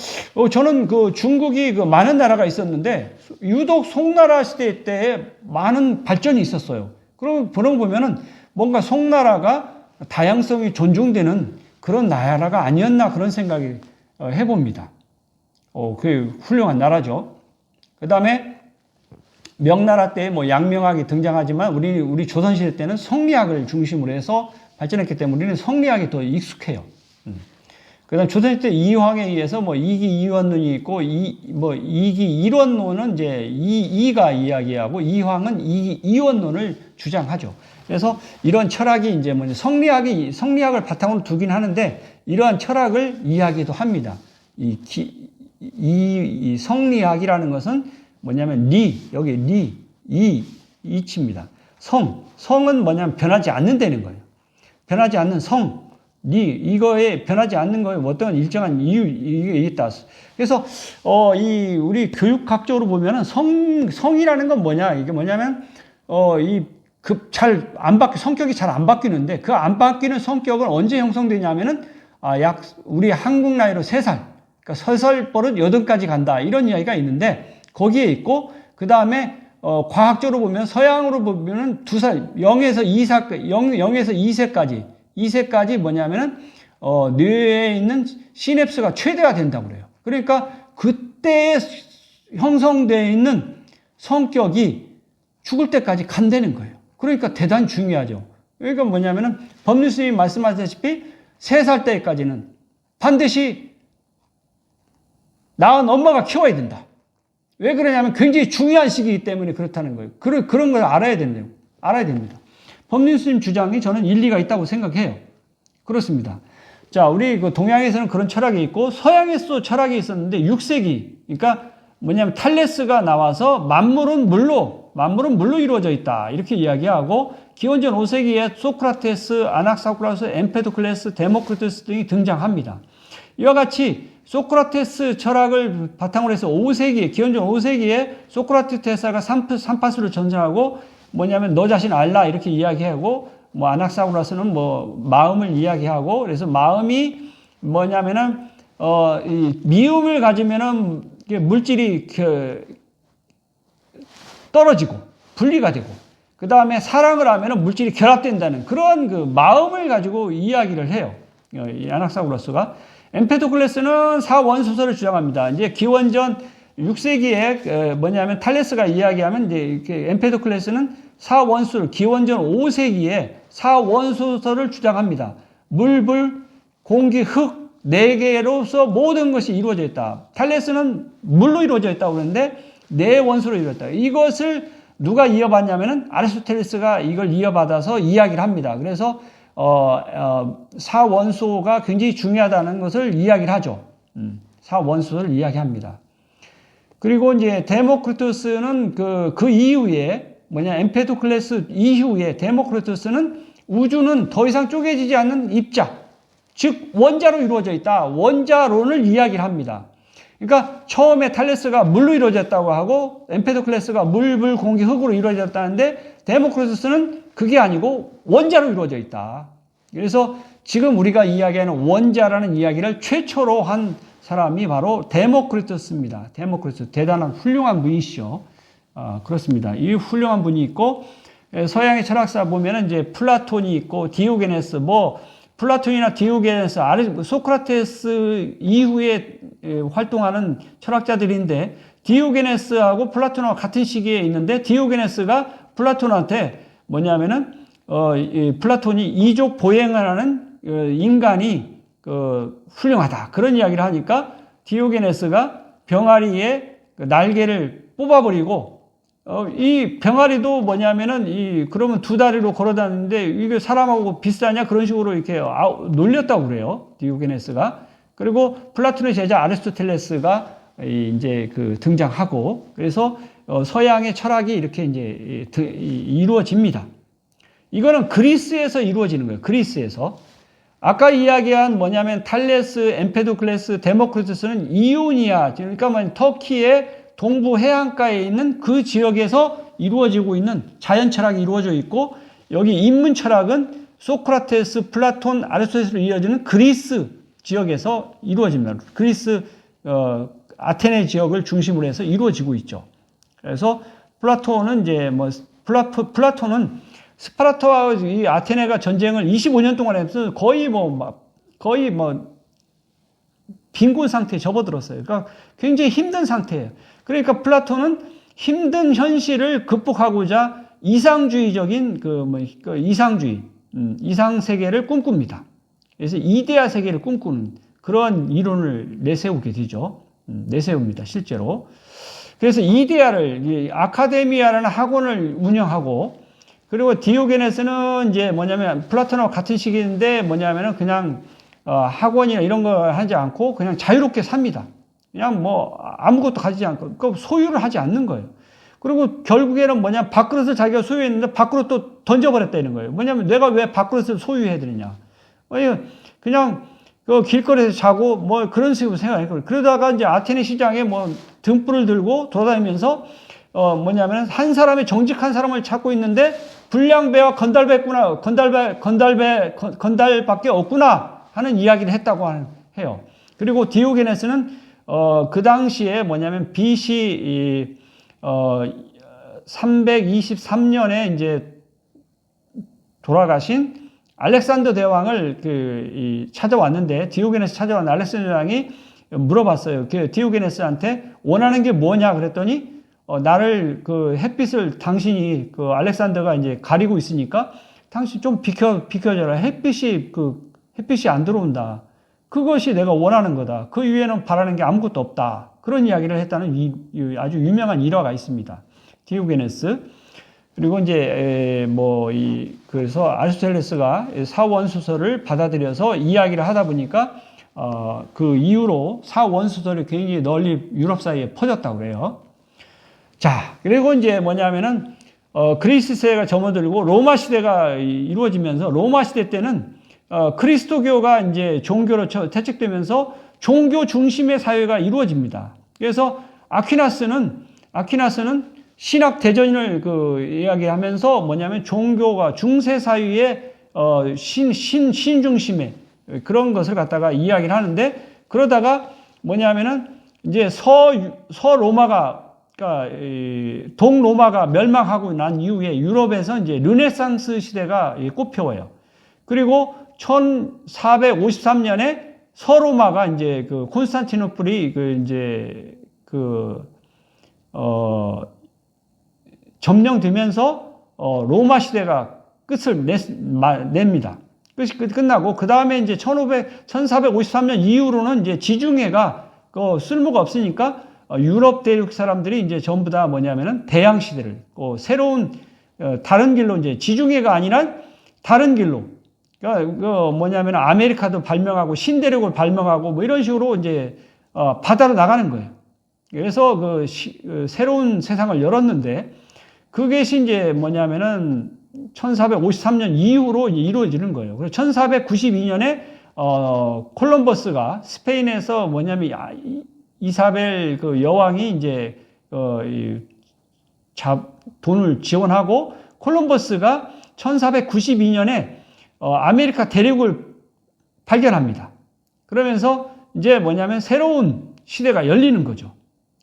S1: 저는 중국이 많은 나라가 있었는데 유독 송나라 시대 때 많은 발전이 있었어요. 그런 거 보면은 뭔가 송나라가 다양성이 존중되는 그런 나라가 아니었나, 그런 생각이 해봅니다. 그게 훌륭한 나라죠. 그 다음에 명나라 때 양명학이 등장하지만 우리 조선시대 때는 성리학을 중심으로 해서 발전했기 때문에 우리는 성리학이 더 익숙해요. 그 다음 조선시대 이황에 의해서 이기 이원론이 있고, 이기 일원론은 이제 이가 이야기하고, 이황은 이원론을 주장하죠. 그래서 이런 철학이 이제 성리학을 바탕으로 두긴 하는데, 이러한 철학을 이야기도 합니다. 이 성리학이라는 것은 뭐냐면 여기 이치입니다. 성은 뭐냐면 변하지 않는다는 거예요. 변하지 않는 이거에 변하지 않는 거에 어떤 일정한 이게 있다. 그래서 우리 교육학적으로 보면은 성이라는 건 뭐냐? 이게 뭐냐면 성격이 잘 안 바뀌는데, 그 안 바뀌는 성격은 언제 형성되냐면은 우리 한국 나이로 3살, 그러니까 서설 버릇 8까지 간다, 이런 이야기가 있는데, 거기에 있고, 그 다음에 과학적으로 보면, 서양으로 보면은 2살, 0에서 2세까지 뭐냐면은 뇌에 있는 시냅스가 최대화 된다고 그래요. 그러니까 그때에 형성되어 있는 성격이 죽을 때까지 간다는 거예요. 그러니까 대단히 중요하죠. 그러니까 뭐냐면은 법률 스님이 말씀하셨다시피 3살 때까지는 반드시 낳은 엄마가 키워야 된다. 왜 그러냐면 굉장히 중요한 시기이기 때문에 그렇다는 거예요. 그런 걸 알아야 됩니다. 법률 스님 주장이 저는 일리가 있다고 생각해요. 그렇습니다. 자, 우리 동양에서는 그런 철학이 있고, 서양에서도 철학이 있었는데 6세기, 그러니까 뭐냐면 탈레스가 나와서 만물은 물로 이루어져 있다, 이렇게 이야기하고, 기원전 5세기에 소크라테스, 아낙사고라스, 엠페도클레스, 데모크리투스 등이 등장합니다. 이와 같이 소크라테스 철학을 바탕으로 해서 기원전 5세기에 소크라테스가 삼파수를 전전하고, 뭐냐면 너 자신 알라, 이렇게 이야기하고, 아낙사고라스는 마음을 이야기하고, 그래서 마음이 뭐냐면은 이 미움을 가지면은 물질이 떨어지고 분리가 되고, 그 다음에 사랑을 하면은 물질이 결합된다는 그런 마음을 가지고 이야기를 해요. 이 아낙사고라스가. 엠페도클레스는 사원소설을 주장합니다. 이제 기원전
S2: 6세기에 뭐냐면 탈레스가 이야기하면 이제 이렇게 엠페도클레스는 사원수를 기원전 5세기에 사원수설을 주장합니다. 물, 불, 공기, 흙 4개로서 모든 것이 이루어져 있다. 탈레스는 물로 이루어져 있다고 그러는데 4원수로 이루어졌다. 이것을 누가 이어받냐면은 아리스토텔레스가 이걸 이어받아서 이야기를 합니다. 그래서 사원소가 굉장히 중요하다는 것을 이야기를 하죠. 사원소를 이야기합니다. 그리고 이제 데모크리투스는 그 이후에 엠페도클레스 이후에 데모크리투스는 우주는 더 이상 쪼개지지 않는 입자, 즉 원자로 이루어져 있다. 원자론을 이야기를 합니다. 그러니까 처음에 탈레스가 물로 이루어졌다고 하고 엠페도클레스가 물, 불, 공기, 흙으로 이루어졌다는데 데모크리투스는 그게 아니고 원자로 이루어져 있다. 그래서 지금 우리가 이야기하는 원자라는 이야기를 최초로 한 사람이 바로 데모크리투스입니다. 데모크리투스 대단한 훌륭한 분이시죠. 그렇습니다. 이 훌륭한 분이 있고 서양의 철학사 보면은 이제 플라톤이 있고 디오게네스 플라톤이나 디오게네스, 소크라테스 이후에 활동하는 철학자들인데 디오게네스하고 플라톤하고 같은 시기에 있는데 디오게네스가 플라톤한테 플라톤이 이족 보행을 하는 인간이 훌륭하다. 그런 이야기를 하니까 디오게네스가 병아리의 날개를 뽑아버리고 이 병아리도 그러면 2다리로 걸어다니는데 이게 사람하고 비슷하냐? 그런 식으로 이렇게 놀렸다고 그래요. 디오게네스가. 그리고 플라톤의 제자 아리스토텔레스가 이제 등장하고 그래서 서양의 철학이 이렇게 이제 이루어집니다. 이거는 그리스에서 이루어지는 거예요. 그리스에서. 아까 이야기한 탈레스, 엠페도클레스, 데모크리투스는 이오니아, 그러니까 터키의 동부 해안가에 있는 그 지역에서 이루어지고 있는 자연 철학이 이루어져 있고 여기 인문 철학은 소크라테스, 플라톤, 아리스토텔레스로 이어지는 그리스 지역에서 이루어집니다. 그리스 아테네 지역을 중심으로 해서 이루어지고 있죠. 그래서 플라톤은 플라톤은 스파르타와 이 아테네가 전쟁을 25년 동안 해서 거의 빈곤 상태에 접어들었어요. 그러니까 굉장히 힘든 상태예요. 그러니까 플라톤은 힘든 현실을 극복하고자 이상주의적인 이상 세계를 꿈꿉니다. 그래서 이데아 세계를 꿈꾸는 그런 이론을 내세우게 되죠. 내세웁니다, 실제로. 그래서 이데아를 아카데미아라는 학원을 운영하고 그리고 디오게네스는 이제 플라톤하고 같은 시기인데 그냥 학원이나 이런 거 하지 않고 그냥 자유롭게 삽니다. 그냥 아무것도 가지지 않고 소유를 하지 않는 거예요. 그리고 결국에는 밥그릇을 자기가 소유했는데 밥그릇 또 던져버렸다는 거예요. 내가 왜 밥그릇을 소유해야 되느냐. 그냥 길거리에서 자고 그런 식으로 생각해요. 그러다가 이제 아테네 시장에 등불을 들고 돌아다니면서 한 사람의 정직한 사람을 찾고 있는데 불량배와 건달밖에 없구나 하는 이야기를 했다고 해요. 그리고 디오게네스는 그 당시에 BC 323년에 이제 돌아가신 알렉산더 대왕을 찾아왔는데 디오게네스 찾아왔는 알렉산더 대왕이 물어봤어요. 디오게네스한테 원하는 게 뭐냐 그랬더니 나를 햇빛을 당신이 알렉산더가 이제 가리고 있으니까 당신 좀 비켜줘라. 햇빛이 안 들어온다. 그것이 내가 원하는 거다. 그 이외에는 바라는 게 아무것도 없다. 그런 이야기를 했다는 아주 유명한 일화가 있습니다. 디오게네스. 그리고 이제 그래서 아리스토텔레스가 사원수설을 받아들여서 이야기를 하다 보니까 그 이후로 사원수설이 굉장히 널리 유럽 사이에 퍼졌다고 그래요. 자, 그리고 이제 그리스 시대가 접어들고 로마 시대가 이루어지면서 로마 시대 때는 그리스도교가 이제 종교로 퇴직되면서 종교 중심의 사회가 이루어집니다. 그래서 아퀴나스는 신학 대전을 이야기하면서 종교가 중세 사회의 신 중심의 그런 것을 갖다가 이야기를 하는데 그러다가 이제 서로마가 그러니까 동로마가 멸망하고 난 이후에 유럽에서 이제 르네상스 시대가 꽃피워요. 그리고 1453년에 서로마가 이제 콘스탄티노플이 점령되면서 로마 시대가 끝을 냅니다. 끝이 끝나고 그 다음에 이제 1453년 이후로는 이제 지중해가 쓸모가 없으니까 유럽 대륙 사람들이 이제 전부 다 뭐냐면은 대양 시대를 새로운 다른 길로 이제 지중해가 아니라 다른 길로 그러니까 뭐냐면 아메리카도 발명하고 신대륙을 발명하고 뭐 이런 식으로 이제 바다로 나가는 거예요. 그래서 새로운 세상을 열었는데 그것이 이제 뭐냐면은 1453년 이후로 이루어지는 거예요. 그래서 1492년에 콜럼버스가 스페인에서 뭐냐면 이사벨 여왕이 이제 돈을 지원하고 콜럼버스가 1492년에 아메리카 대륙을 발견합니다. 그러면서 이제 뭐냐면 새로운 시대가 열리는 거죠.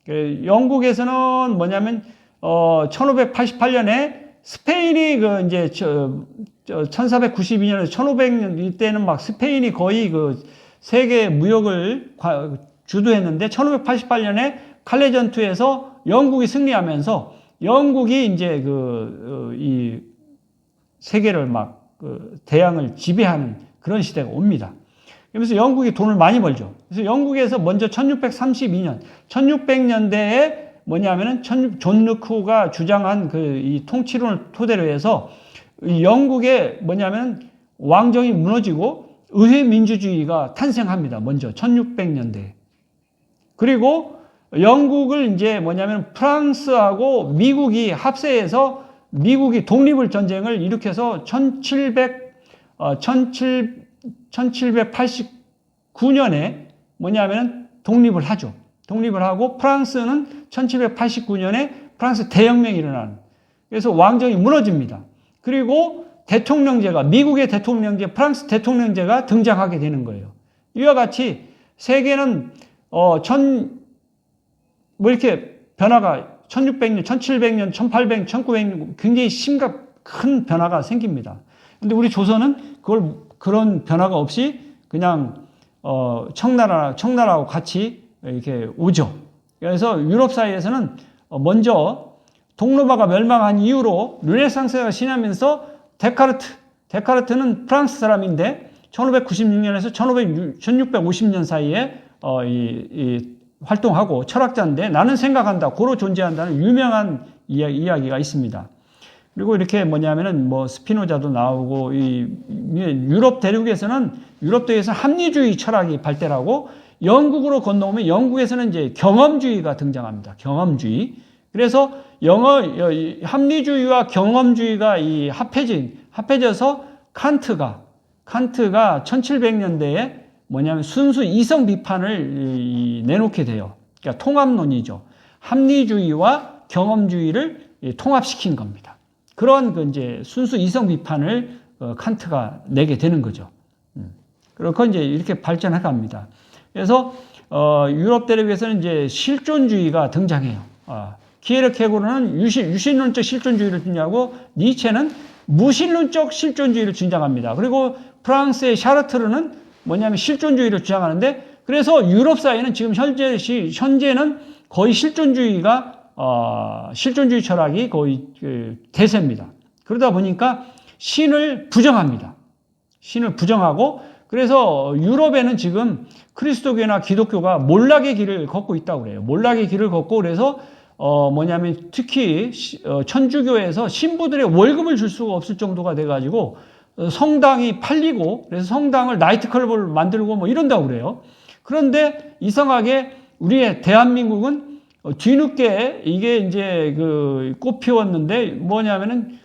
S2: 영국에서는 뭐냐면 1588년에 스페인이 이제 1492년에서 1500년 이때는 막 스페인이 거의 세계 무역을 주도했는데 1588년에 칼레 전투에서 영국이 승리하면서 영국이 이제 이 세계를 대양을 지배하는 그런 시대가 옵니다. 그러면서 영국이 돈을 많이 벌죠. 그래서 영국에서 먼저 1632년, 1600년대에 뭐냐면은 존 르크가 주장한 이 통치론을 토대로 해서 영국에 뭐냐면 왕정이 무너지고 의회 민주주의가 탄생합니다. 먼저 1600년대. 그리고 영국을 이제 뭐냐면 프랑스하고 미국이 합세해서 미국이 독립을 전쟁을 일으켜서 1789년에 뭐냐면 독립을 하죠. 독립을 하고 프랑스는 1789년에 프랑스 대혁명이 일어나는. 그래서 왕정이 무너집니다. 그리고 대통령제가 미국의 대통령제, 프랑스 대통령제가 등장하게 되는 거예요. 이와 같이 세계는 이렇게 변화가 1600년, 1700년, 1800년, 1900년 굉장히 큰 변화가 생깁니다. 근데 우리 조선은 그런 변화가 없이 그냥 청나라하고 같이 이렇게 오죠. 그래서 유럽 사이에서는 먼저 동로마가 멸망한 이후로 르네상스가 신하면서 데카르트는 프랑스 사람인데 1596년에서 1650년 사이에 활동하고 철학자인데 나는 생각한다, 고로 존재한다는 유명한 이야기가 있습니다. 그리고 이렇게 뭐냐면은 스피노자도 나오고 유럽 대륙에서는 합리주의 철학이 발달하고 영국으로 건너오면 영국에서는 이제 경험주의가 등장합니다. 경험주의. 그래서 합리주의와 경험주의가 합해져서 칸트가 1700년대에 뭐냐면 순수 이성 비판을 내놓게 돼요. 그러니까 통합론이죠. 합리주의와 경험주의를 통합시킨 겁니다. 그런 이제 순수 이성 비판을 칸트가 내게 되는 거죠. 그렇고 이제 이렇게 발전해 갑니다. 그래서 유럽 대륙에서는 이제 실존주의가 등장해요. 키에르케고르는 유신론적 실존주의를 주장하고 니체는 무신론적 실존주의를 주장합니다. 그리고 프랑스의 샤르트르는 뭐냐면 실존주의를 주장하는데 그래서 유럽 사회는 지금 현재는 거의 실존주의 철학이 거의 대세입니다. 그러다 보니까 신을 부정합니다. 신을 부정하고 그래서 유럽에는 지금 그리스도교나 기독교가 몰락의 길을 걷고 있다고 그래요. 몰락의 길을 걷고 그래서 뭐냐면 특히 천주교에서 신부들의 월급을 줄 수가 없을 정도가 돼가지고 성당이 팔리고 그래서 성당을 나이트클럽을 만들고 뭐 이런다고 그래요. 그런데 이상하게 우리의 대한민국은 뒤늦게 이게 이제 꽃 피웠는데 뭐냐면은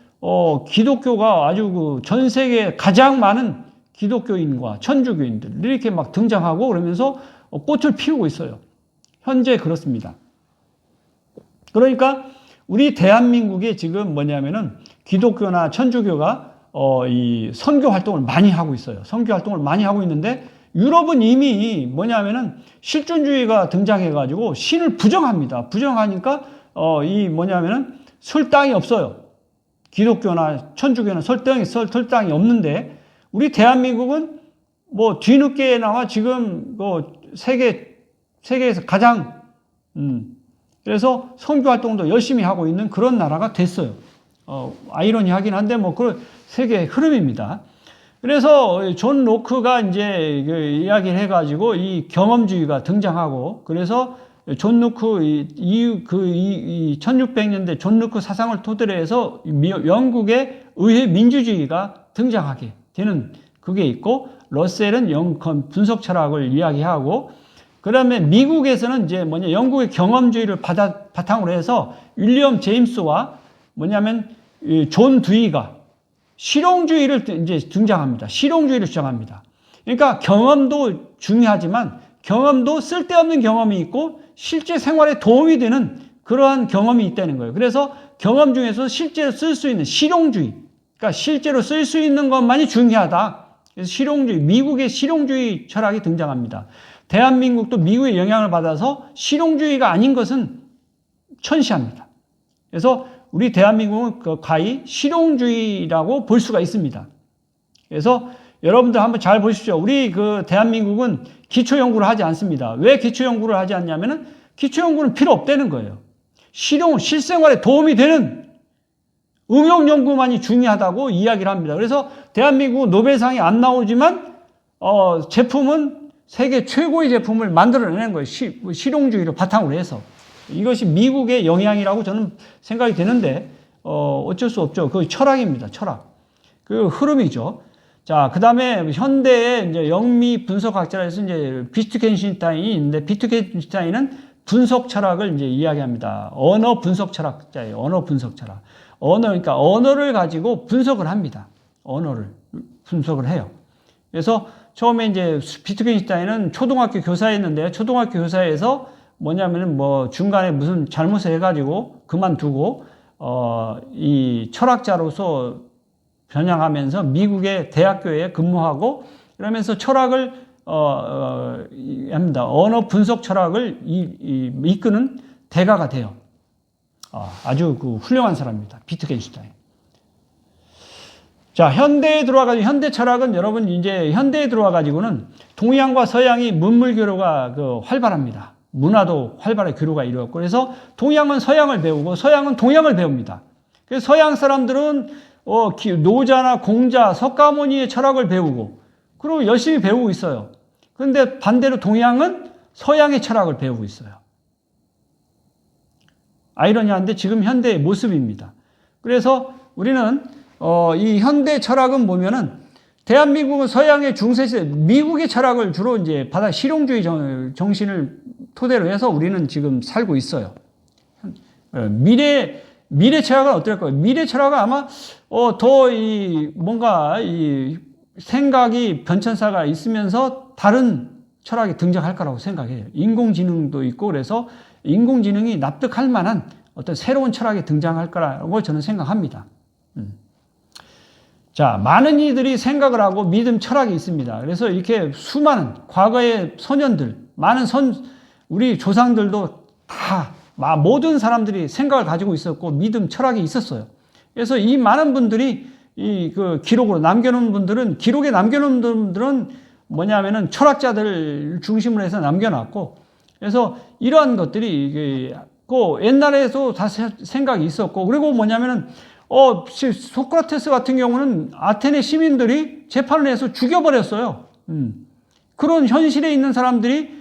S2: 기독교가 아주 전 세계 가장 많은 기독교인과 천주교인들 이렇게 막 등장하고 그러면서 꽃을 피우고 있어요. 현재 그렇습니다. 그러니까 우리 대한민국에 지금 뭐냐면은 기독교나 천주교가 이 선교 활동을 많이 하고 있어요. 선교 활동을 많이 하고 있는데 유럽은 이미 뭐냐면은 실존주의가 등장해가지고 신을 부정합니다. 부정하니까 이 뭐냐면은 설 땅이 없어요. 기독교나 천주교는 설 땅이 없는데 우리 대한민국은 뒤늦게나마 지금 세계에서 가장 그래서 선교 활동도 열심히 하고 있는 그런 나라가 됐어요. 아이러니하긴 한데 뭐 그 세계의 흐름입니다. 그래서 존 로크가 이제 이야기를 해가지고 이 경험주의가 등장하고, 그래서 존 로크 1600년대 존 로크 사상을 토대로 해서 영국의 의회 민주주의가 등장하게 되는 그게 있고, 러셀은 분석 철학을 이야기하고, 그 다음에 미국에서는 이제 영국의 경험주의를 바탕으로 해서 윌리엄 제임스와 존 두이가 실용주의를 이제 등장합니다. 실용주의를 주장합니다. 그러니까 경험도 중요하지만 경험도 쓸데없는 경험이 있고 실제 생활에 도움이 되는 그러한 경험이 있다는 거예요. 그래서 경험 중에서 실제로 쓸 수 있는 실용주의, 그러니까 실제로 쓸 수 있는 것만이 중요하다. 그래서 실용주의, 미국의 실용주의 철학이 등장합니다. 대한민국도 미국의 영향을 받아서 실용주의가 아닌 것은 천시합니다. 그래서 우리 대한민국은 가히 실용주의라고 볼 수가 있습니다. 그래서 여러분들 한번 잘 보십시오. 우리 대한민국은 기초연구를 하지 않습니다. 왜 기초연구를 하지 않냐면은 기초연구는 필요 없다는 거예요. 실생활에 도움이 되는 응용연구만이 중요하다고 이야기를 합니다. 그래서 대한민국은 노벨상이 안 나오지만, 제품은 세계 최고의 제품을 만들어내는 거예요. 실용주의를 바탕으로 해서. 이것이 미국의 영향이라고 저는 생각이 되는데, 어쩔 수 없죠. 그 철학입니다. 철학. 그 흐름이죠. 자, 그 다음에 현대의 이제 영미 분석학자라서 이제 비트겐슈타인이 있는데, 비트겐슈타인은 분석 철학을 이제 이야기합니다. 언어 분석 철학자예요. 언어 분석 철학. 그러니까 언어를 가지고 분석을 합니다. 언어를 분석을 해요. 그래서 처음에 이제 비트겐슈타인은 초등학교 교사였는데, 초등학교 교사에서 중간에 무슨 잘못을 해가지고 그만두고, 이 철학자로서 변형하면서 미국의 대학교에 근무하고, 그러면서 철학을, 합니다. 언어 분석 철학을 이끄는 대가가 돼요. 아주 훌륭한 사람입니다. 비트겐슈타인. 자, 현대 철학은 여러분 이제 현대에 들어와가지고는 동양과 서양이 문물교류가 활발합니다. 문화도 활발하게 교류가 이루어졌고, 그래서 동양은 서양을 배우고 서양은 동양을 배웁니다. 그래서 서양 사람들은 노자나 공자, 석가모니의 철학을 배우고, 그리고 열심히 배우고 있어요. 그런데 반대로 동양은 서양의 철학을 배우고 있어요. 아이러니한데 지금 현대의 모습입니다. 그래서 우리는 이 현대 철학은 보면은 대한민국은 서양의 중세시대, 미국의 철학을 주로 이제 실용주의 정신을 토대로 해서 우리는 지금 살고 있어요. 미래 철학은 어떨까요? 미래 철학은 아마 뭔가 생각이 변천사가 있으면서 다른 철학이 등장할 거라고 생각해요. 인공지능도 있고, 그래서 인공지능이 납득할 만한 어떤 새로운 철학이 등장할 거라고 저는 생각합니다. 자, 많은 이들이 생각을 하고 믿음 철학이 있습니다. 그래서 이렇게 수많은 과거의 선현들, 우리 조상들도 다 모든 사람들이 생각을 가지고 있었고 믿음 철학이 있었어요. 그래서 이 많은 분들이 기록으로 남겨놓은 분들은, 기록에 남겨놓은 분들은 뭐냐면은 철학자들 중심으로 해서 남겨놨고, 그래서 이러한 것들이 옛날에도 다 생각이 있었고, 그리고 뭐냐면은 소크라테스 같은 경우는 아테네 시민들이 재판을 해서 죽여버렸어요. 그런 현실에 있는 사람들이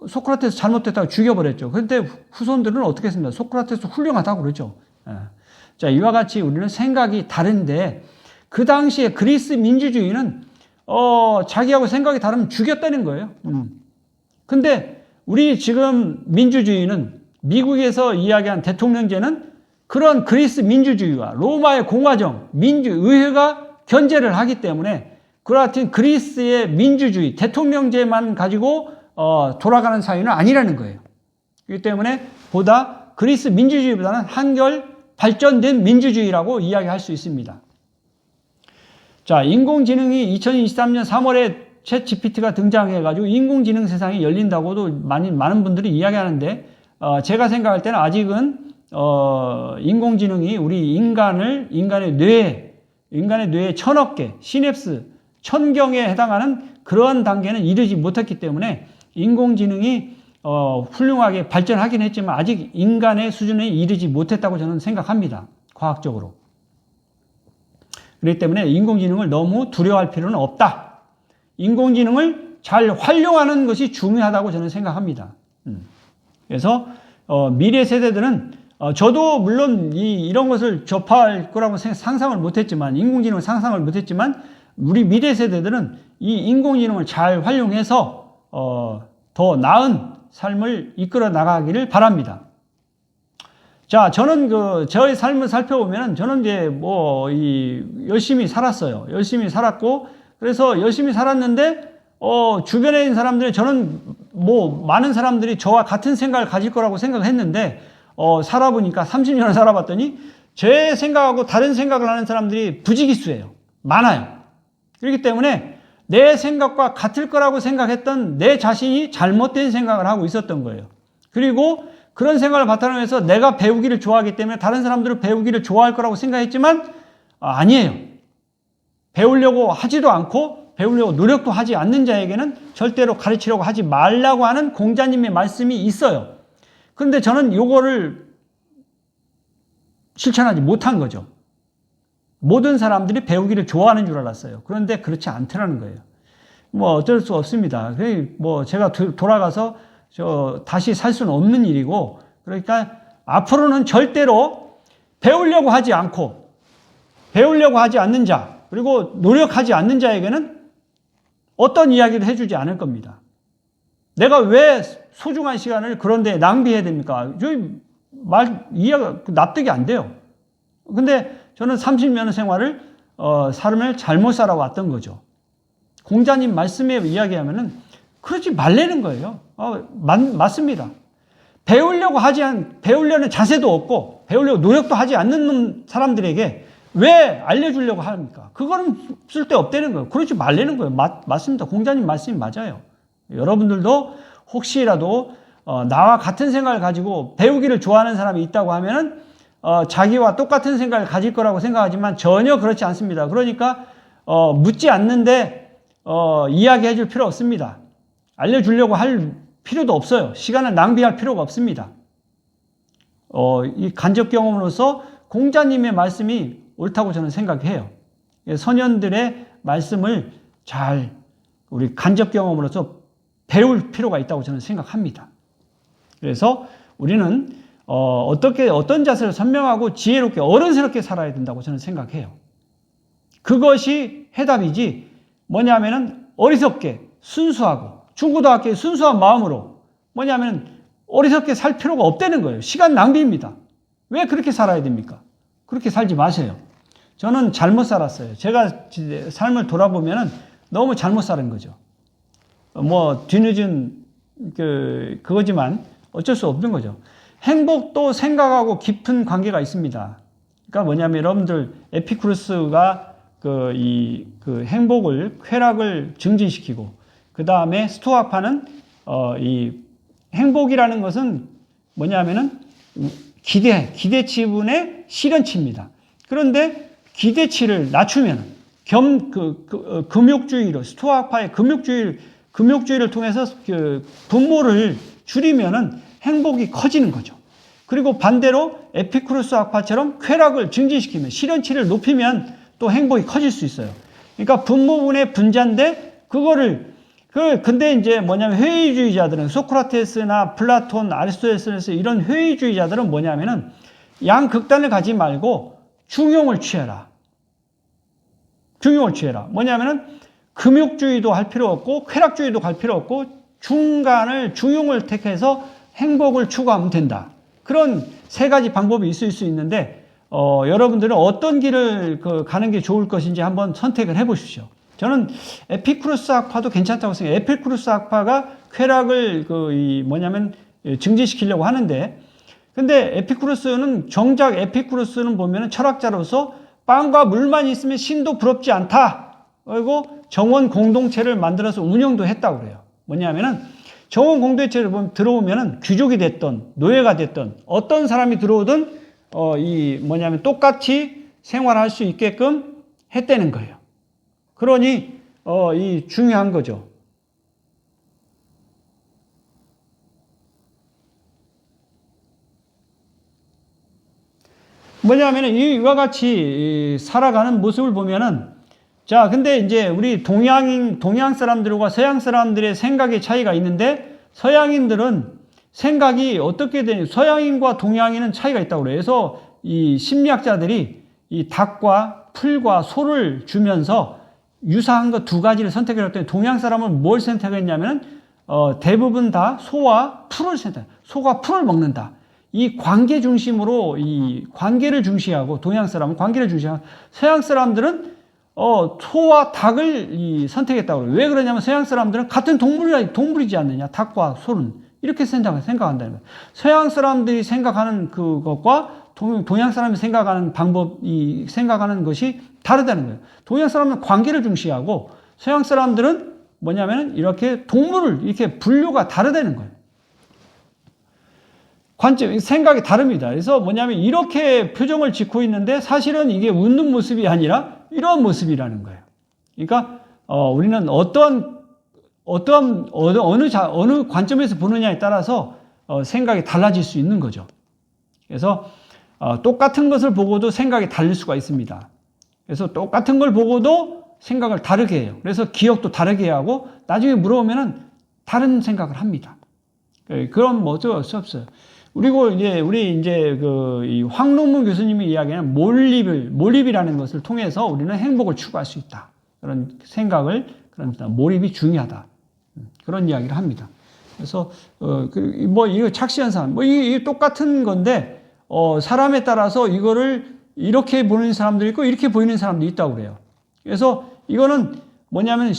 S2: 소크라테스 잘못됐다고 죽여버렸죠. 그런데 후손들은 어떻게 했습니까? 소크라테스 훌륭하다고 그러죠. 자, 이와 같이 우리는 생각이 다른데, 그 당시에 그리스 민주주의는 자기하고 생각이 다르면 죽였다는 거예요. 근데 우리 지금 민주주의는, 미국에서 이야기한 대통령제는 그런 그리스 민주주의와 로마의 공화정, 의회가 견제를 하기 때문에, 그와 같은 그리스의 민주주의, 대통령제만 가지고 돌아가는 사회는 아니라는 거예요. 그렇기 때문에 그리스 민주주의보다는 한결 발전된 민주주의라고 이야기할 수 있습니다. 자, 인공지능이 2023년 3월에 챗 GPT가 등장해가지고 인공지능 세상이 열린다고도 많은 분들이 이야기하는데, 제가 생각할 때는 아직은 인공지능이 우리 인간의 뇌에 1000억 개, 시냅스 1000경에 해당하는 그러한 단계는 이르지 못했기 때문에 인공지능이 훌륭하게 발전하긴 했지만 아직 인간의 수준에 이르지 못했다고 저는 생각합니다. 과학적으로. 그렇기 때문에 인공지능을 너무 두려워할 필요는 없다. 인공지능을 잘 활용하는 것이 중요하다고 저는 생각합니다. 그래서 미래 세대들은 저도 물론 이런 것을 접할 거라고 상상을 못했지만 인공지능을 상상을 못했지만 우리 미래 세대들은 이 인공지능을 잘 활용해서 더 나은 삶을 이끌어 나가기를 바랍니다. 자, 저는 저의 삶을 살펴보면 저는 이제 열심히 살았어요. 열심히 살았고 그래서 열심히 살았는데 주변에 있는 사람들이 저는 많은 사람들이 저와 같은 생각을 가질 거라고 생각을 했는데 살아보니까 30년을 살아봤더니 제 생각하고 다른 생각을 하는 사람들이 부지기수예요. 많아요. 그렇기 때문에 내 생각과 같을 거라고 생각했던 내 자신이 잘못된 생각을 하고 있었던 거예요. 그리고 그런 생각을 바탕으로 해서 내가 배우기를 좋아하기 때문에 다른 사람들을 배우기를 좋아할 거라고 생각했지만 아니에요. 배우려고 하지도 않고 배우려고 노력도 하지 않는 자에게는 절대로 가르치려고 하지 말라고 하는 공자님의 말씀이 있어요. 그런데 저는 요거를 실천하지 못한 거죠. 모든 사람들이 배우기를 좋아하는 줄 알았어요. 그런데 그렇지 않더라는 거예요. 어쩔 수 없습니다. 제가 돌아가서 다시 살 수는 없는 일이고, 그러니까 앞으로는 절대로 배우려고 하지 않고, 배우려고 하지 않는 자, 그리고 노력하지 않는 자에게는 어떤 이야기를 해주지 않을 겁니다. 내가 왜 소중한 시간을 그런데 낭비해야 됩니까? 이해가 납득이 안 돼요. 근데 저는 30년 생활을, 삶을 잘못 살아왔던 거죠. 공자님 말씀에 이야기하면은 그러지 말라는 거예요. 맞습니다. 배우려는 자세도 없고, 배우려고 노력도 하지 않는 사람들에게 왜 알려주려고 합니까? 그거는 쓸데없다는 거예요. 그러지 말라는 거예요. 맞습니다. 공자님 말씀이 맞아요. 여러분들도 혹시라도, 나와 같은 생각을 가지고 배우기를 좋아하는 사람이 있다고 하면은, 자기와 똑같은 생각을 가질 거라고 생각하지만 전혀 그렇지 않습니다. 그러니까, 묻지 않는데, 이야기해 줄 필요 없습니다. 알려주려고 할 필요도 없어요. 시간을 낭비할 필요가 없습니다. 이 간접 경험으로서 공자님의 말씀이 옳다고 저는 생각해요. 선현들의 말씀을 잘 우리 간접 경험으로서 배울 필요가 있다고 저는 생각합니다. 그래서 우리는 어떤 자세를 선명하고 지혜롭게 어른스럽게 살아야 된다고 저는 생각해요. 그것이 해답이지 뭐냐면은 어리석게 순수하고 중고등학교의 순수한 마음으로 뭐냐면 어리석게 살 필요가 없다는 거예요. 시간 낭비입니다. 왜 그렇게 살아야 됩니까? 그렇게 살지 마세요. 저는 잘못 살았어요. 제가 삶을 돌아보면은 너무 잘못 살은 거죠. 뒤늦은 그거지만 어쩔 수 없는 거죠. 행복도 생각하고 깊은 관계가 있습니다. 그러니까 뭐냐면 여러분들 에피쿠로스가 행복을, 쾌락을 증진시키고, 그 다음에 스토아파는, 이 행복이라는 것은 뭐냐면은 기대치분의 실현치입니다. 그런데 기대치를 낮추면, 금욕주의로, 스토아파의 금욕주의를 통해서 분모를 줄이면은 행복이 커지는 거죠. 그리고 반대로 에피쿠로스 학파처럼 쾌락을 증진시키면, 실현치를 높이면 또 행복이 커질 수 있어요. 그러니까 분모분의 분자인데, 근데 이제 뭐냐면 회의주의자들은, 소크라테스나 플라톤, 아리스토텔레스 이런 회의주의자들은 뭐냐면은 양극단을 가지 말고 중용을 취해라. 뭐냐면은 금욕주의도 할 필요 없고, 쾌락주의도 갈 필요 없고, 중용을 택해서 행복을 추구하면 된다. 그런 세 가지 방법이 있을 수 있는데, 여러분들은 어떤 길을 가는 게 좋을 것인지 한번 선택을 해 보십시오. 저는 에피쿠로스 학파도 괜찮다고 생각해요. 에피쿠로스 학파가 쾌락을 증진시키려고 하는데, 근데 정작 에피쿠로스는 보면은 철학자로서 빵과 물만 있으면 신도 부럽지 않다. 그리고 정원 공동체를 만들어서 운영도 했다고 그래요. 뭐냐면은 정원 공동체를 들어오면은 귀족이 됐던, 노예가 됐던, 어떤 사람이 들어오든 똑같이 생활할 수 있게끔 했다는 거예요. 그러니, 이 중요한 거죠. 뭐냐면은 이와 같이 살아가는 모습을 보면은 자, 근데 이제 우리 동양 사람들과 서양 사람들의 생각의 차이가 있는데 서양인들은 생각이 어떻게 되냐, 서양인과 동양인은 차이가 있다고 그래요. 그래서 이 심리학자들이 이 닭과 풀과 소를 주면서 유사한 것 두 가지를 선택했더니 동양 사람은 뭘 선택했냐면 대부분 다 소와 풀을 선택. 소가 풀을 먹는다. 이 관계 중심으로 이 관계를 중시하고 동양 사람은 관계를 중시하고 서양 사람들은 소와 닭을 선택했다고 그래요. 왜 그러냐면 서양 사람들은 같은 동물이지 않느냐. 닭과 소는 이렇게 생각한다는 거예요. 서양 사람들이 생각하는 그것과 동양 사람이 생각하는 방법이 생각하는 것이 다르다는 거예요. 동양 사람은 관계를 중시하고 서양 사람들은 뭐냐면 이렇게 동물을 이렇게 분류가 다르다는 거예요. 관점, 생각이 다릅니다. 그래서 뭐냐면 이렇게 표정을 짓고 있는데 사실은 이게 웃는 모습이 아니라 이런 모습이라는 거예요. 그러니까 우리는 어느 관점에서 보느냐에 따라서 생각이 달라질 수 있는 거죠. 그래서 똑같은 것을 보고도 생각이 다를 수가 있습니다. 그래서 똑같은 걸 보고도 생각을 다르게 해요. 그래서 기억도 다르게 하고 나중에 물어보면은 다른 생각을 합니다. 그런 뭐 어쩔 수 없어요. 그리고 이제 우리 이제 이 황론문 교수님이 이야기하는 몰입이라는 것을 통해서 우리는 행복을 추구할 수 있다. 그런 생각을 그럽니다. 몰입이 중요하다. 그런 이야기를 합니다. 그래서 뭐 이거 착시현상, 뭐 이 똑같은 건데 사람에 따라서 이거를 이렇게 보는 사람도 있고 이렇게 보이는 사람도 있다고 그래요. 그래서 이거는 뭐냐면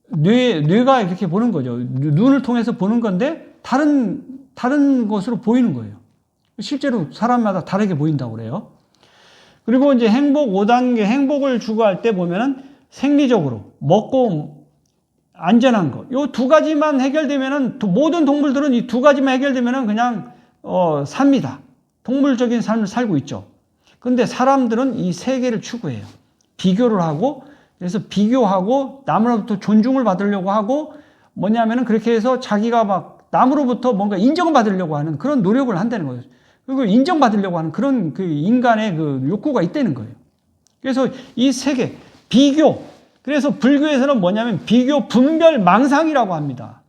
S2: 뇌가 이렇게 보는 거죠. 눈을 통해서 보는 건데 다른 것으로 보이는 거예요. 실제로 사람마다 다르게 보인다고 그래요. 그리고 이제 행복 5단계 행복을 추구할 때 보면은 생리적으로 먹고 안전한 거. 요 두 가지만 해결되면은 모든 동물들은 이 두 가지만 해결되면은 그냥 삽니다. 동물적인 삶을 살고 있죠. 근데 사람들은 이 세 개를 추구해요. 비교를 하고 그래서 비교하고 남으로부터 존중을 받으려고 하고 뭐냐면은 그렇게 해서 자기가 막 남으로부터 뭔가 인정을 받으려고 하는 그런 노력을 한다는 거예요. 그리고 인정받으려고 하는 그런 그 인간의 그 욕구가 있다는 거예요. 그래서 이 세 개, 비교. 그래서 불교에서는 뭐냐면 비교, 분별, 망상이라고 합니다.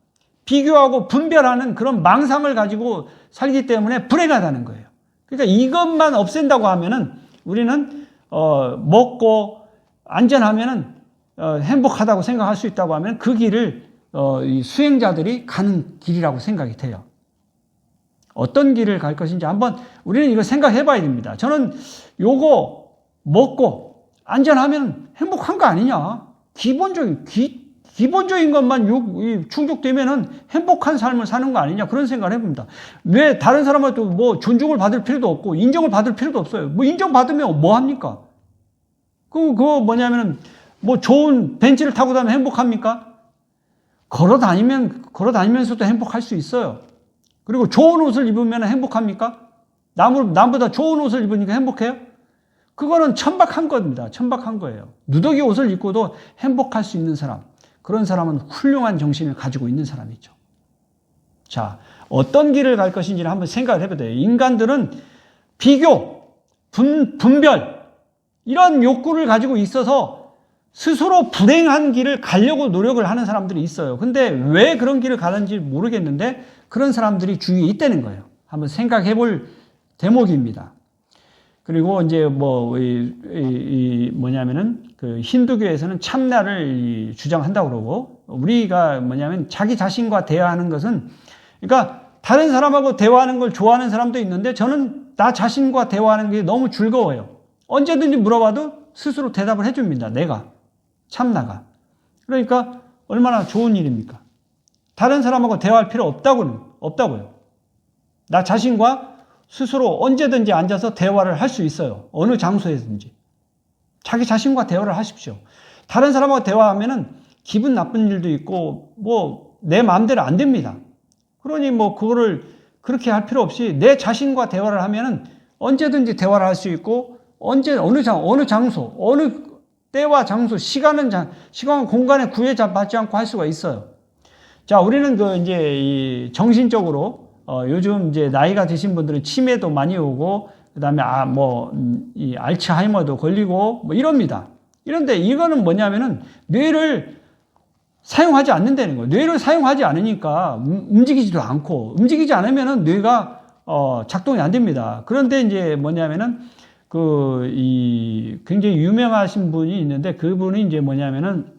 S2: 비교하고 분별하는 그런 망상을 가지고 살기 때문에 불행하다는 거예요. 그러니까 이것만 없앤다고 하면은 우리는 먹고 안전하면은 행복하다고 생각할 수 있다고 하면 그 길을 이 수행자들이 가는 길이라고 생각이 돼요. 어떤 길을 갈 것인지 한번 우리는 이거 생각해 봐야 됩니다. 저는 요거 먹고 안전하면 행복한 거 아니냐. 기본적인 것만 충족되면은 행복한 삶을 사는 거 아니냐. 그런 생각을 해봅니다. 왜 다른 사람한테 뭐 존중을 받을 필요도 없고 인정을 받을 필요도 없어요. 뭐 인정받으면 뭐 합니까? 그거 뭐냐면은 뭐 좋은 벤츠를 타고 다니면 행복합니까? 걸어 다니면서도 행복할 수 있어요. 그리고 좋은 옷을 입으면 행복합니까? 남보다 좋은 옷을 입으니까 행복해요? 그거는 천박한 겁니다. 천박한 거예요. 누더기 옷을 입고도 행복할 수 있는 사람. 그런 사람은 훌륭한 정신을 가지고 있는 사람이죠. 자, 어떤 길을 갈 것인지를 한번 생각을 해봐야 돼요. 인간들은 비교, 분별, 이런 욕구를 가지고 있어서 스스로 불행한 길을 가려고 노력을 하는 사람들이 있어요. 근데 왜 그런 길을 가는지 모르겠는데 그런 사람들이 주위에 있다는 거예요. 한번 생각해 볼 대목입니다. 그리고 이제 뭐냐면은 그 힌두교에서는 참나를 주장한다고 그러고 우리가 뭐냐면 자기 자신과 대화하는 것은 그러니까 다른 사람하고 대화하는 걸 좋아하는 사람도 있는데 저는 나 자신과 대화하는 게 너무 즐거워요. 언제든지 물어봐도 스스로 대답을 해줍니다. 내가. 참나가. 그러니까 얼마나 좋은 일입니까? 다른 사람하고 대화할 필요 없다고요. 나 자신과 스스로 언제든지 앉아서 대화를 할 수 있어요. 어느 장소에든지. 자기 자신과 대화를 하십시오. 다른 사람하고 대화하면은 기분 나쁜 일도 있고 뭐 내 마음대로 안 됩니다. 그러니 뭐 그거를 그렇게 할 필요 없이 내 자신과 대화를 하면은 언제든지 대화를 할 수 있고 어느 장소, 어느 때와 장소, 시간, 공간에 구애받지 않고 할 수가 있어요. 자, 우리는 이제 정신적으로, 요즘 이제 나이가 드신 분들은 치매도 많이 오고, 그 그다음에 이 알츠하이머도 걸리고 뭐 이럽니다. 이런데 이거는 뭐냐면은 뇌를 사용하지 않는다는 거예요. 뇌를 사용하지 않으니까 움직이지도 않고, 움직이지 않으면은 뇌가 작동이 안 됩니다. 그런데 이제 뭐냐면은 굉장히 유명하신 분이 있는데, 그분이 이제 뭐냐면은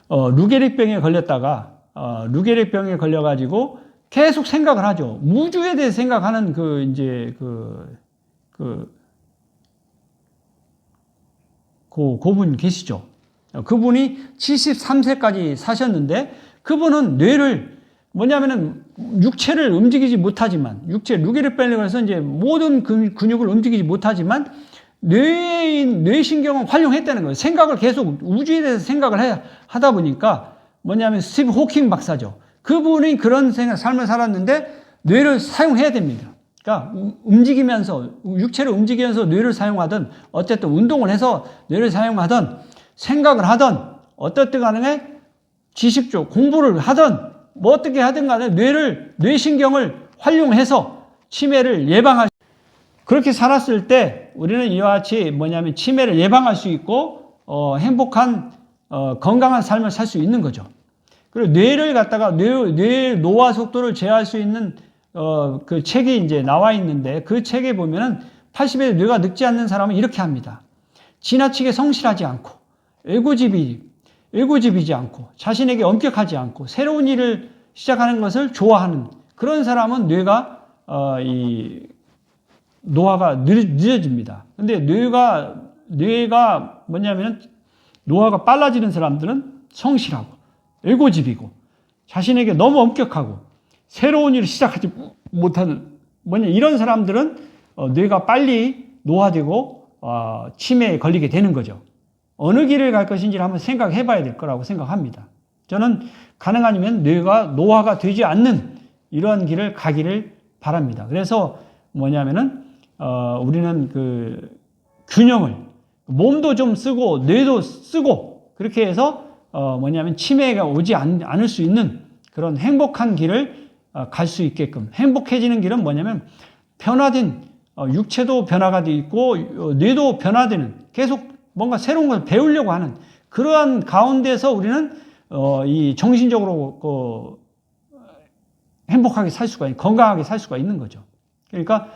S2: 루게릭병에 걸렸다가 루게릭병에 걸려가지고 계속 생각을 하죠. 우주에 대해 생각하는 그분 계시죠. 그분이 73세까지 사셨는데, 그분은 뇌를 뭐냐면은 육체를 움직이지 못하지만, 루게릭병에 걸려서 이제 모든 근육을 움직이지 못하지만 뇌신경은 활용했다는 거예요. 생각을 계속 우주에 대해서 생각을 하다 보니까 뭐냐면 스티브 호킹 박사죠. 그분이 그런 삶을 살았는데 뇌를 사용해야 됩니다. 그러니까 육체를 움직이면서 뇌를 사용하든, 어쨌든 운동을 해서 뇌를 사용하든, 생각을 하든, 어떻든 간에 지식적 공부를 하든 뭐 어떻게 하든 간에 뇌신경을 활용해서 치매를 예방할, 그렇게 살았을 때 우리는 이와 같이 뭐냐면 치매를 예방할 수 있고 행복한 건강한 삶을 살 수 있는 거죠. 그리고 뇌를 갖다가 뇌의 노화 속도를 제어할 수 있는 그 책이 이제 나와 있는데, 그 책에 보면은 80에 뇌가 늙지 않는 사람은 이렇게 합니다. 지나치게 성실하지 않고, 애고집이지 않고, 자신에게 엄격하지 않고, 새로운 일을 시작하는 것을 좋아하는 그런 사람은 노화가 늦어집니다. 근데 뇌가 뭐냐면 노화가 빨라지는 사람들은 성실하고, 애고집이고, 자신에게 너무 엄격하고, 새로운 일을 시작하지 못하는, 이런 사람들은 뇌가 빨리 노화되고 치매에 걸리게 되는 거죠. 어느 길을 갈 것인지를 한번 생각해 봐야 될 거라고 생각합니다. 저는 가능하면 뇌가 노화가 되지 않는 이러한 길을 가기를 바랍니다. 그래서 뭐냐면은 우리는 균형을, 몸도 좀 쓰고 뇌도 쓰고, 그렇게 해서 치매가 오지 않을 수 있는 그런 행복한 길을 갈 수 있게끔, 행복해지는 길은 변화된 육체도 변화가 되어 있고 뇌도 변화되는, 계속 뭔가 새로운 걸 배우려고 하는 그러한 가운데서 우리는 이 정신적으로 행복하게 살 수가, 건강하게 살 수가 있는 거죠. 그러니까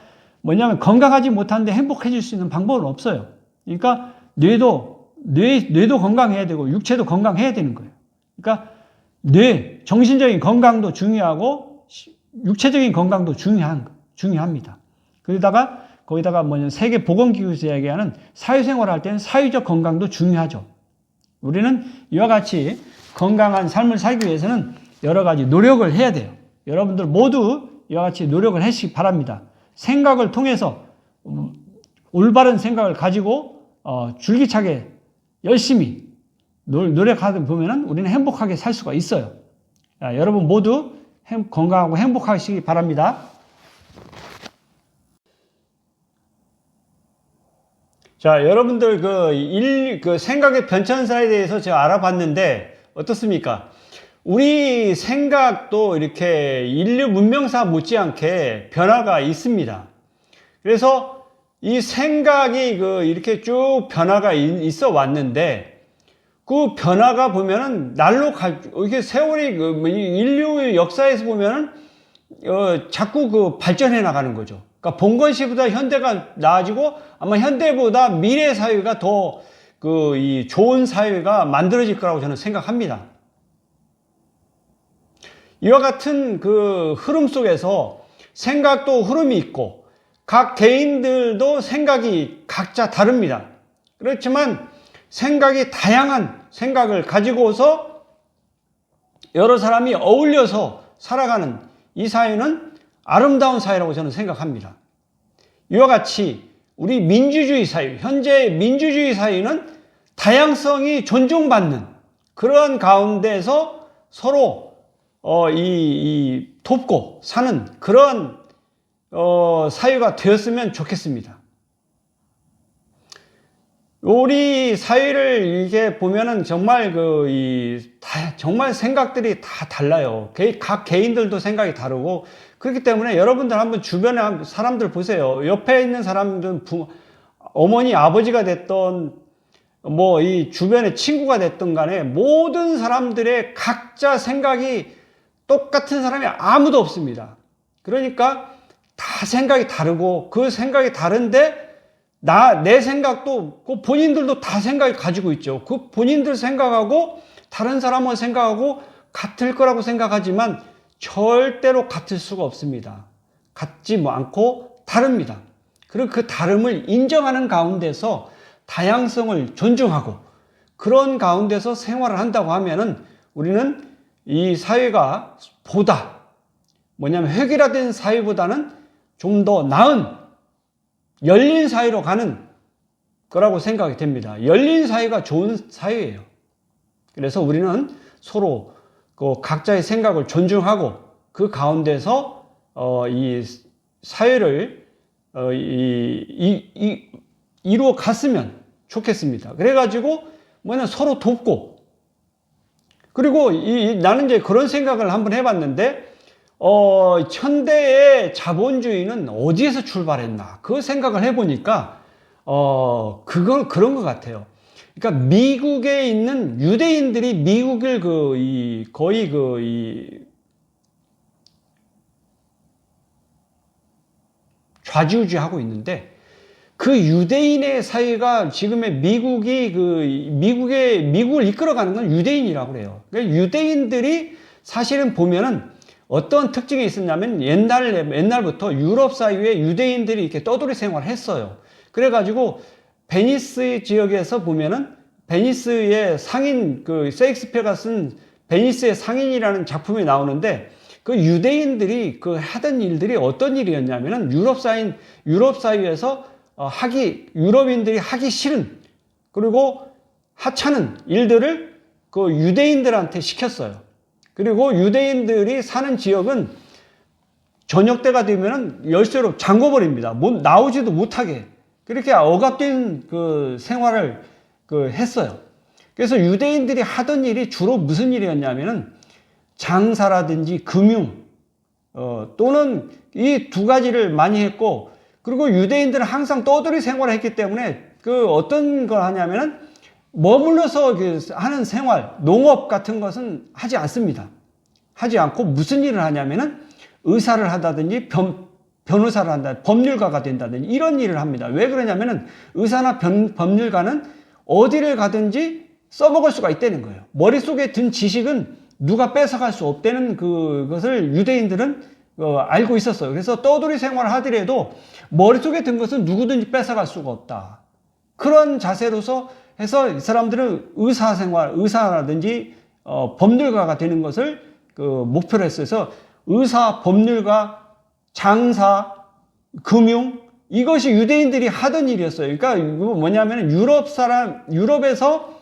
S2: 건강하지 못한데 행복해질 수 있는 방법은 없어요. 그러니까 뇌도 건강해야 되고 육체도 건강해야 되는 거예요. 그러니까 정신적인 건강도 중요하고 육체적인 건강도 중요합니다. 거기다가 세계 보건기구에서 이야기하는 사회생활을 할 때는 사회적 건강도 중요하죠. 우리는 이와 같이 건강한 삶을 살기 위해서는 여러 가지 노력을 해야 돼요. 여러분들 모두 이와 같이 노력을 하시기 바랍니다. 생각을 통해서 올바른 생각을 가지고 줄기차게 열심히 노력하다 보면은 우리는 행복하게 살 수가 있어요. 여러분 모두 건강하고 행복하시기 바랍니다.
S1: 자, 여러분들 생각의 변천사에 대해서 제가 알아봤는데 어떻습니까? 우리 생각도 이렇게 인류 문명사 못지않게 변화가 있습니다. 그래서 이 생각이 이렇게 쭉 변화가 있어 왔는데, 그 변화가 보면은 이게 세월이 인류의 역사에서 보면은 자꾸 발전해 나가는 거죠. 그러니까 봉건 시보다 현대가 나아지고, 아마 현대보다 미래 사회가 더 이 좋은 사회가 만들어질 거라고 저는 생각합니다. 이와 같은 흐름 속에서 생각도 흐름이 있고, 각 개인들도 생각이 각자 다릅니다. 그렇지만 생각이 다양한 생각을 가지고서 여러 사람이 어울려서 살아가는 이 사회는 아름다운 사회라고 저는 생각합니다. 이와 같이 우리 민주주의 사회, 현재 민주주의 사회는 다양성이 존중받는 그러한 가운데서 서로 돕고 사는 그런 사회가 되었으면 좋겠습니다. 우리 사회를 이게 보면은 정말 정말 생각들이 다 달라요. 각 개인들도 생각이 다르고, 그렇기 때문에 여러분들 한번 주변에 사람들 보세요. 옆에 있는 사람들은 어머니, 아버지가 됐던, 뭐, 이 주변의 친구가 됐던 간에 모든 사람들의 각자 생각이 똑같은 사람이 아무도 없습니다. 그러니까 다 생각이 다르고, 그 생각이 다른데 내 생각도 그 본인들도 다 생각을 가지고 있죠. 그 본인들 생각하고 다른 사람은 생각하고 같을 거라고 생각하지만 절대로 같을 수가 없습니다. 같지 않고 다릅니다. 그리고 그 다름을 인정하는 가운데서 다양성을 존중하고 그런 가운데서 생활을 한다고 하면은 우리는 이 사회가 보다 획일화된 사회보다는 좀 더 나은 열린 사회로 가는 거라고 생각이 됩니다. 열린 사회가 좋은 사회예요. 그래서 우리는 서로 각자의 생각을 존중하고 그 가운데서 이 사회를 이루어 갔으면 좋겠습니다. 그래가지고 서로 돕고, 그리고 나는 이제 그런 생각을 한번 해봤는데, 현대의 자본주의는 어디에서 출발했나? 그 생각을 해보니까, 그런 것 같아요. 그러니까 미국에 있는 유대인들이 미국을 거의 좌지우지하고 있는데, 그 유대인의 사회가 지금의 미국을 이끌어가는 건 유대인이라고 그래요. 그러니까 유대인들이 사실은 보면은 어떤 특징이 있었냐면 옛날부터 유럽 사회에 유대인들이 이렇게 떠돌이 생활을 했어요. 그래가지고 베니스 지역에서 보면은 베니스의 상인, 셰익스피어가 쓴 베니스의 상인이라는 작품이 나오는데, 그 유대인들이 하던 일들이 어떤 일이었냐면은 유럽 사회에서 유럽인들이 하기 싫은, 그리고 하찮은 일들을 유대인들한테 시켰어요. 그리고 유대인들이 사는 지역은 저녁 때가 되면은 열쇠로 잠궈버립니다. 나오지도 못하게. 그렇게 억압된 생활을 했어요. 그래서 유대인들이 하던 일이 주로 무슨 일이었냐면은 장사라든지 금융, 또는 이 두 가지를 많이 했고, 그리고 유대인들은 항상 떠돌이 생활을 했기 때문에 어떤 걸 하냐면은 머물러서 하는 생활, 농업 같은 것은 하지 않습니다. 하지 않고 무슨 일을 하냐면은 의사를 하다든지 변호사를 한다, 법률가가 된다든지 이런 일을 합니다. 왜 그러냐면은 의사나 법률가는 어디를 가든지 써먹을 수가 있다는 거예요. 머릿속에 든 지식은 누가 뺏어갈 수 없다는 그것을 유대인들은 알고 있었어요. 그래서 떠돌이 생활을 하더라도 머릿속에 든 것은 누구든지 뺏어갈 수가 없다. 그런 자세로서 해서 이 사람들은 의사라든지 법률가가 되는 것을 목표로 했어서 의사, 법률가, 장사, 금융, 이것이 유대인들이 하던 일이었어요. 그러니까 뭐냐면 유럽에서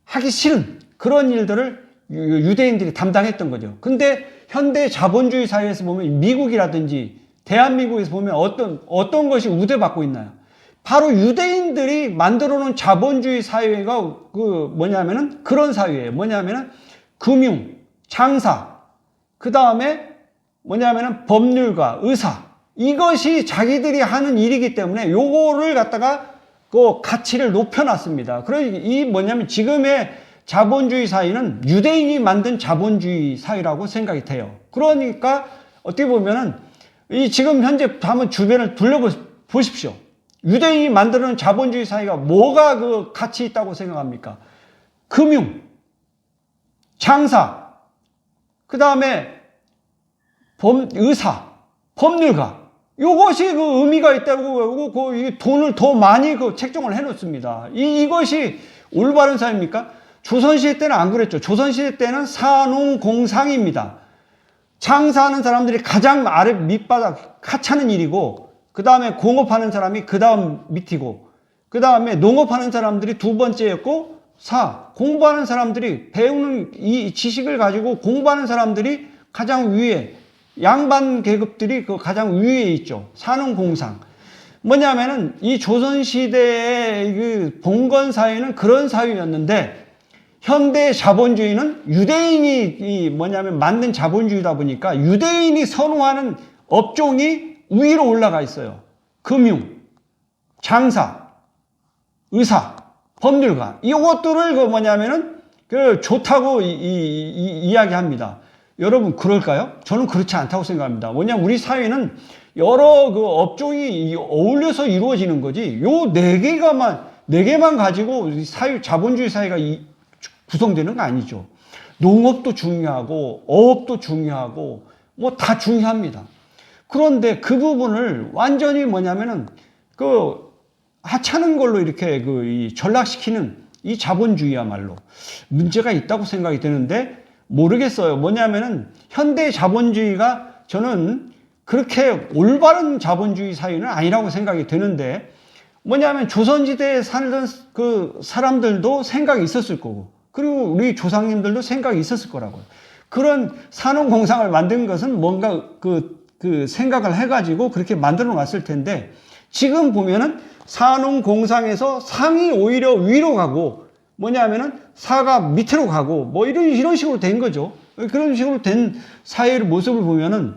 S1: 하기 싫은 그런 일들을 유대인들이 담당했던 거죠. 근데 현대 자본주의 사회에서 보면 미국이라든지 대한민국에서 보면 어떤 것이 우대받고 있나요? 바로 유대인들이 만들어 놓은 자본주의 사회가 뭐냐면은 그런 사회예요. 뭐냐면은 금융, 장사, 그 다음에 뭐냐면은 법률가, 의사, 이것이 자기들이 하는 일이기 때문에 요거를 갖다가 가치를 높여놨습니다. 뭐냐면 지금의 자본주의 사회는 유대인이 만든 자본주의 사회라고 생각이 돼요. 그러니까 어떻게 보면은 지금 현재 한번 주변을 둘러보십시오. 유대인이 만드는 자본주의 사회가 뭐가 가치 있다고 생각합니까? 금융, 장사, 그 다음에 의사, 법률가, 이것이 의미가 있다고 돈을 더 많이 책정을 해놓습니다. 이것이 올바른 사회입니까? 조선시대 때는 안 그랬죠. 조선시대 때는 산농공상입니다. 장사하는 사람들이 가장 밑바닥 하찮은 일이고, 그 다음에 공업하는 사람이 그 다음 밑이고, 그 다음에 농업하는 사람들이 두 번째였고, 공부하는 사람들이 배우는 이 지식을 가지고 공부하는 사람들이 가장 위에, 양반 계급들이 가장 위에 있죠. 산업공상. 뭐냐면은 이 조선시대의 그 봉건 사회는 그런 사회였는데 현대 자본주의는 유대인이 뭐냐면 만든 자본주의다 보니까 유대인이 선호하는 업종이 위로 올라가 있어요. 금융, 장사, 의사, 법률가. 이것들을 그 뭐냐면은 그 좋다고 이야기합니다. 여러분 그럴까요? 저는 그렇지 않다고 생각합니다. 뭐냐면 우리 사회는 여러 그 업종이 어울려서 이루어지는 거지. 요 네 개만 가지고 사회 자본주의 사회가 구성되는 거 아니죠. 농업도 중요하고 어업도 중요하고 뭐 다 중요합니다. 그런데 그 부분을 완전히 뭐냐면은 그 하찮은 걸로 이렇게 전락시키는 이 자본주의야말로 문제가 있다고 생각이 드는데 모르겠어요. 뭐냐면은 현대 자본주의가 저는 그렇게 올바른 자본주의 사회는 아니라고 생각이 드는데 뭐냐면 조선시대에 살던 그 사람들도 생각이 있었을 거고 그리고 우리 조상님들도 생각이 있었을 거라고요. 그런 산업공상을 만든 것은 뭔가 그 생각을 해가지고 그렇게 만들어 놨을 텐데 지금 보면은 산업공상에서 상이 오히려 위로 가고 뭐냐면은 사가 밑으로 가고 뭐 이런 식으로 된 거죠. 그런 식으로 된 사회의 모습을 보면은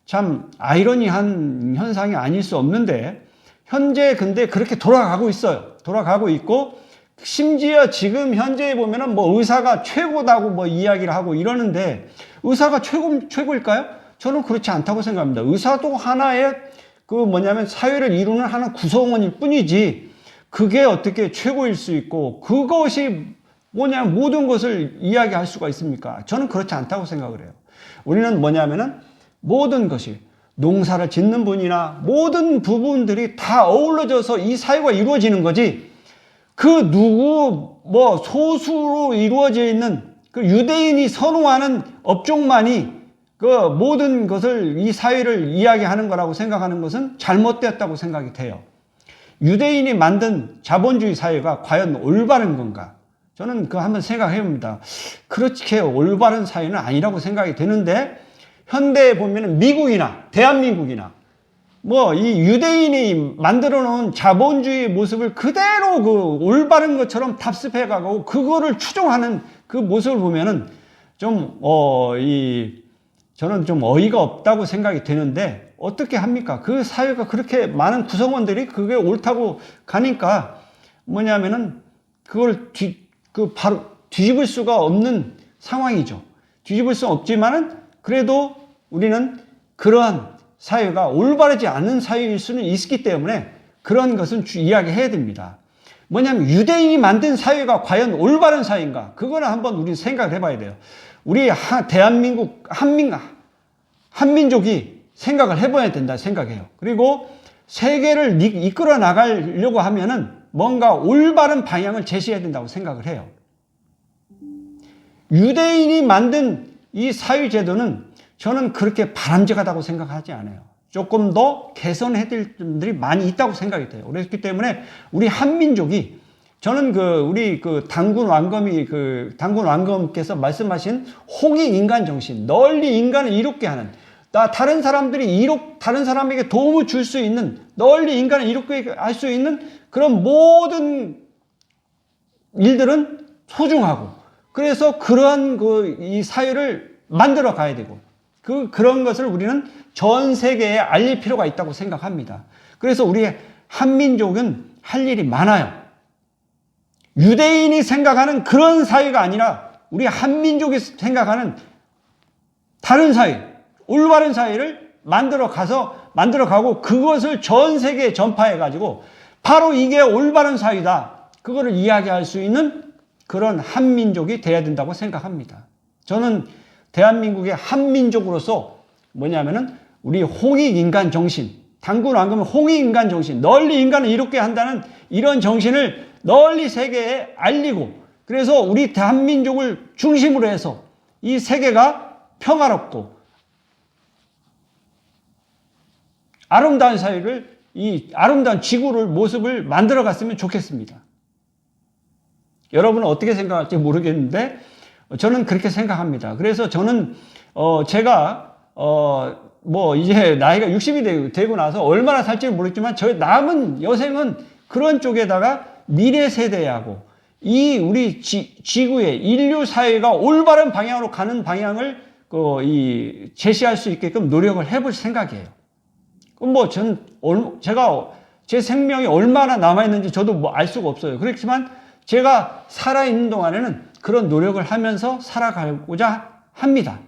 S1: 참 아이러니한 현상이 아닐 수 없는데 현재 근데 그렇게 돌아가고 있어요. 돌아가고 있고 심지어 지금 현재에 보면은 뭐 의사가 최고다고 뭐 이야기를 하고 이러는데 의사가 최고일까요? 저는 그렇지 않다고 생각합니다. 의사도 하나의 그 뭐냐면 사회를 이루는 하나의 구성원일 뿐이지 그게 어떻게 최고일 수 있고 그것이 뭐냐면 모든 것을 이야기할 수가 있습니까? 저는 그렇지 않다고 생각을 해요. 우리는 뭐냐면은 모든 것이 농사를 짓는 분이나 모든 부분들이 다 어우러져서 이 사회가 이루어지는 거지 그 누구 뭐 소수로 이루어져 있는 그 유대인이 선호하는 업종만이 그 모든 것을 이 사회를 이야기하는 거라고 생각하는 것은 잘못되었다고 생각이 돼요. 유대인이 만든 자본주의 사회가 과연 올바른 건가? 저는 그거 한번 생각해 봅니다. 그렇게 올바른 사회는 아니라고 생각이 되는데 현대에 보면 미국이나 대한민국이나 뭐 이 유대인이 만들어 놓은 자본주의 모습을 그대로 그 올바른 것처럼 답습해 가고 그거를 추종하는 그 모습을 보면은 좀 저는 좀 어이가 없다고 생각이 되는데 어떻게 합니까? 그 사회가 그렇게 많은 구성원들이 그게 옳다고 가니까 뭐냐면은 그걸 바로 뒤집을 수가 없는 상황이죠. 뒤집을 수 없지만은 그래도 우리는 그러한 사회가 올바르지 않은 사회일 수는 있기 때문에 그런 것은 이야기해야 됩니다. 뭐냐면 유대인이 만든 사회가 과연 올바른 사회인가? 그거는 한번 우리 생각을 해봐야 돼요. 우리 대한민국 한민족이 생각을 해봐야 된다 생각해요. 그리고 세계를 이끌어 나가려고 하면은 뭔가 올바른 방향을 제시해야 된다고 생각을 해요. 유대인이 만든 이 사회제도는 저는 그렇게 바람직하다고 생각하지 않아요. 조금 더 개선해야 될 점들이 많이 있다고 생각이 돼요. 그렇기 때문에 우리 한민족이 저는 우리 당군 왕검께서 말씀하신 홍익 인간 정신, 널리 인간을 이롭게 하는, 다른 사람에게 도움을 줄 수 있는, 널리 인간을 이롭게 할 수 있는 그런 모든 일들은 소중하고, 그래서 그러한 이 사회를 만들어 가야 되고, 그런 것을 우리는 전 세계에 알릴 필요가 있다고 생각합니다. 그래서 우리 한민족은 할 일이 많아요. 유대인이 생각하는 그런 사회가 아니라 우리 한민족이 생각하는 다른 사회, 올바른 사회를 만들어 가고 그것을 전 세계에 전파해 가지고 바로 이게 올바른 사회다. 그거를 이야기할 수 있는 그런 한민족이 돼야 된다고 생각합니다. 저는 대한민국의 한민족으로서 뭐냐면은 우리 홍익인간 정신, 당군 왕금은 홍익인간 정신, 널리 인간을 이롭게 한다는 이런 정신을 널리 세계에 알리고 그래서 우리 대한민족을 중심으로 해서 이 세계가 평화롭고 아름다운 사회를 이 아름다운 지구를 모습을 만들어 갔으면 좋겠습니다. 여러분은 어떻게 생각할지 모르겠는데 저는 그렇게 생각합니다. 그래서 저는 제가 뭐 이제 나이가 60이 되고 나서 얼마나 살지는 모르겠지만 저희 남은 여생은 그런 쪽에다가 미래 세대하고 이 우리 지구의 인류 사회가 올바른 방향으로 가는 방향을 제시할 수 있게끔 노력을 해볼 생각이에요. 그럼 뭐 제가 제 생명이 얼마나 남아있는지 저도 뭐 알 수가 없어요. 그렇지만 제가 살아있는 동안에는 그런 노력을 하면서 살아가고자 합니다.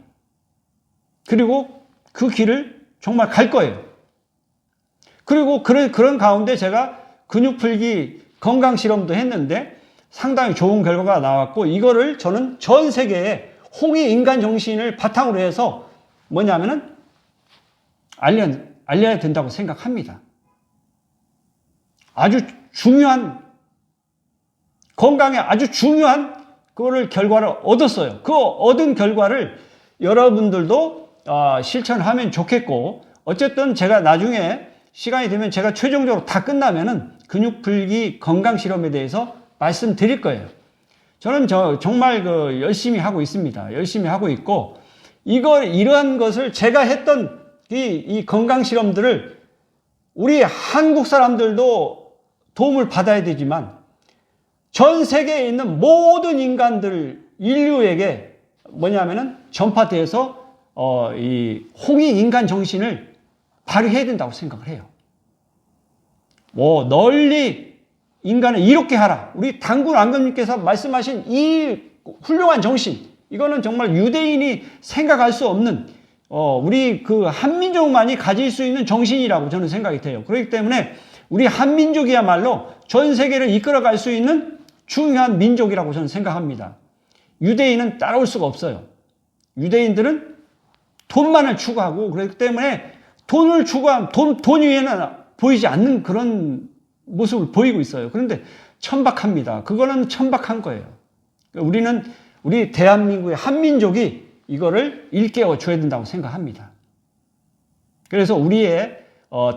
S1: 그리고 그 길을 정말 갈 거예요. 그리고 그런 가운데 제가 근육 풀기 건강 실험도 했는데 상당히 좋은 결과가 나왔고, 이거를 저는 전 세계에 홍익 인간 정신을 바탕으로 해서 뭐냐면은 알려야 된다고 생각합니다. 아주 중요한, 건강에 아주 중요한 결과를 얻었어요. 그 얻은 결과를 여러분들도 실천하면 좋겠고, 어쨌든 제가 나중에 시간이 되면 제가 최종적으로 다 끝나면은 근육 풀기 건강 실험에 대해서 말씀드릴 거예요. 저는 정말 열심히 하고 있습니다. 열심히 하고 있고, 이러한 것을 제가 했던 이 건강 실험들을 우리 한국 사람들도 도움을 받아야 되지만 전 세계에 있는 모든 인류에게 뭐냐면은 전파돼서 이 홍익 인간 정신을 발휘해야 된다고 생각을 해요. 널리 인간을 이롭게 하라. 우리 당군 왕건님께서 말씀하신 이 훌륭한 정신, 이거는 정말 유대인이 생각할 수 없는 우리 한민족만이 가질 수 있는 정신이라고 저는 생각이 돼요. 그렇기 때문에 우리 한민족이야말로 전 세계를 이끌어갈 수 있는 중요한 민족이라고 저는 생각합니다. 유대인은 따라올 수가 없어요. 유대인들은 돈만을 추구하고, 그렇기 때문에 돈을 추구하면 돈 위에는 보이지 않는 그런 모습을 보이고 있어요. 그런데 천박합니다. 그거는 천박한 거예요. 우리 대한민국의 한민족이 이거를 일깨워 줘야 된다고 생각합니다. 그래서 우리의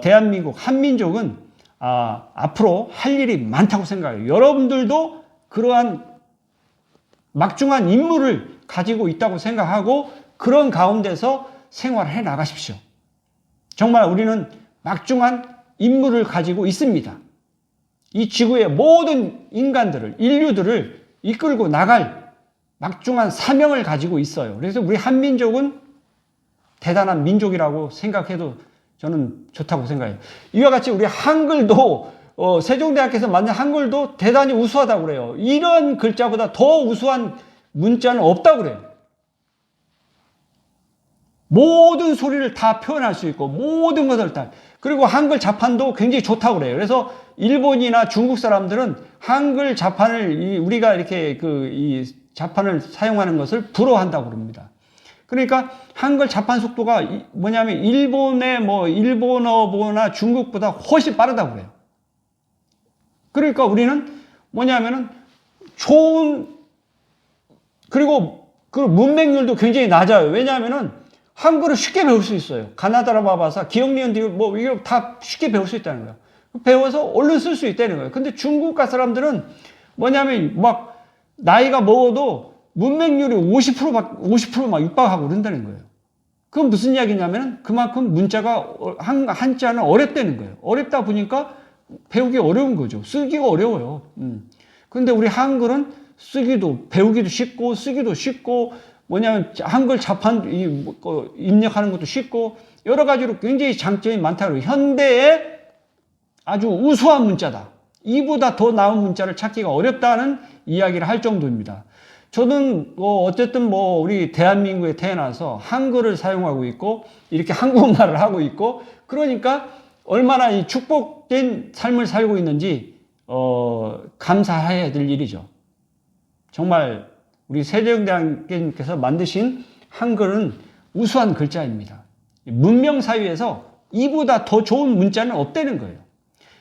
S1: 대한민국 한민족은 앞으로 할 일이 많다고 생각해요. 여러분들도 그러한 막중한 임무를 가지고 있다고 생각하고 그런 가운데서 생활해 나가십시오. 정말 우리는 막중한 임무를 가지고 있습니다. 이 지구의 모든 인류들을 이끌고 나갈 막중한 사명을 가지고 있어요. 그래서 우리 한민족은 대단한 민족이라고 생각해도 저는 좋다고 생각해요. 이와 같이 우리 한글도 세종대학교에서 만든 한글도 대단히 우수하다고 그래요. 이런 글자보다 더 우수한 문자는 없다고 그래요. 모든 소리를 다 표현할 수 있고 모든 것을 다, 그리고 한글 자판도 굉장히 좋다고 그래요. 그래서 일본이나 중국 사람들은 한글 자판을 우리가 이렇게 이 자판을 사용하는 것을 부러워한다고 그럽니다. 그러니까 한글 자판 속도가 뭐냐면 일본어보나 중국보다 훨씬 빠르다고 그래요. 그러니까 우리는 뭐냐면은 그리고 그 문맹률도 굉장히 낮아요. 왜냐하면은 한글을 쉽게 배울 수 있어요. 가나다라 바바사, 기억, 니은, 디귿 이거 다 쉽게 배울 수 있다는 거예요. 배워서 얼른 쓸 수 있다는 거예요. 근데 중국가 사람들은 뭐냐면 나이가 먹어도 문맹률이 50% 막 육박하고 그런다는 거예요. 그건 무슨 이야기냐면 그만큼 문자가 한자는 어렵다는 거예요. 어렵다 보니까 배우기 어려운 거죠. 쓰기가 어려워요. 그런데 우리 한글은 배우기도 쉽고 쓰기도 쉽고 뭐냐면 한글 자판 입력하는 것도 쉽고 여러 가지로 굉장히 장점이 많다고 해요. 현대의 아주 우수한 문자다. 이보다 더 나은 문자를 찾기가 어렵다는 이야기를 할 정도입니다. 저는 어쨌든 우리 대한민국에 태어나서 한글을 사용하고 있고 이렇게 한국말을 하고 있고 그러니까 얼마나 이 축복된 삶을 살고 있는지 감사해야 될 일이죠. 정말 우리 세종대왕께서 만드신 한글은 우수한 글자입니다. 문명 사회에서 이보다 더 좋은 문자는 없다는 거예요.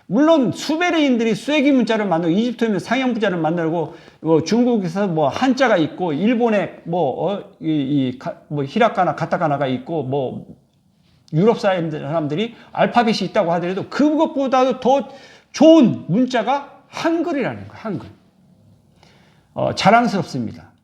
S1: 물론 수메르인들이 쐐기 문자를 만들고 이집트면 상형 문자를 만들고 중국에서 한자가 있고 일본에 히라카나 가타카나가 있고 유럽 사람들이 알파벳이 있다고 하더라도 그것보다도 더 좋은 문자가 한글이라는 거예요. 한글. 자랑스럽습니다.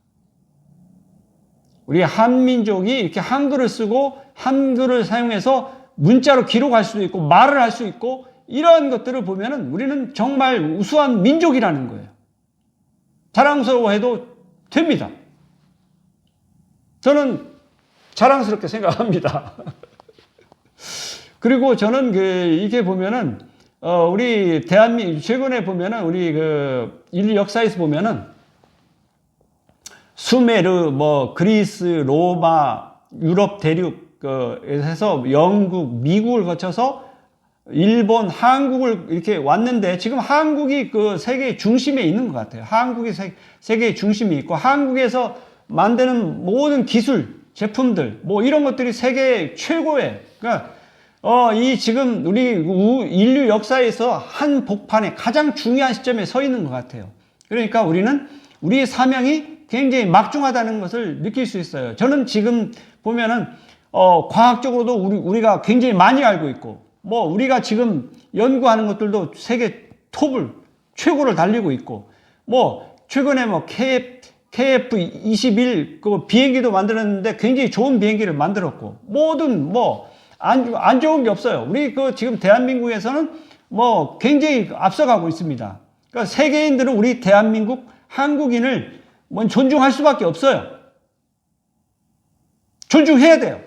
S2: 우리 한민족이 이렇게 한글을 쓰고 한글을 사용해서 문자로 기록할 수도 있고 말을 할 수 있고 이런 것들을 보면은 우리는 정말 우수한 민족이라는 거예요. 자랑스러워해도 됩니다. 저는 자랑스럽게 생각합니다. 그리고 저는 이게 보면은 우리 최근에 보면은 우리 인류 역사에서 보면은 수메르, 그리스, 로마, 유럽 대륙에서 영국, 미국을 거쳐서 일본, 한국을 이렇게 왔는데 지금 한국이 세계의 중심에 있는 것 같아요. 한국이 세계의 중심이 있고 한국에서 만드는 모든 기술, 제품들, 이런 것들이 세계 최고의, 그러니까 지금 우리 인류 역사에서 한 복판에 가장 중요한 시점에 서 있는 것 같아요. 그러니까 우리는 우리의 사명이 굉장히 막중하다는 것을 느낄 수 있어요. 저는 지금 보면은 과학적으로도 우리가 굉장히 많이 알고 있고, 우리가 지금 연구하는 것들도 세계 톱을 최고를 달리고 있고, 최근에 KF-21 그 비행기도 만들었는데 굉장히 좋은 비행기를 만들었고, 모든 안 좋은 게 없어요. 우리 지금 대한민국에서는 굉장히 앞서가고 있습니다. 그러니까 세계인들은 우리 대한민국 한국인을 존중할 수밖에 없어요. 존중해야 돼요.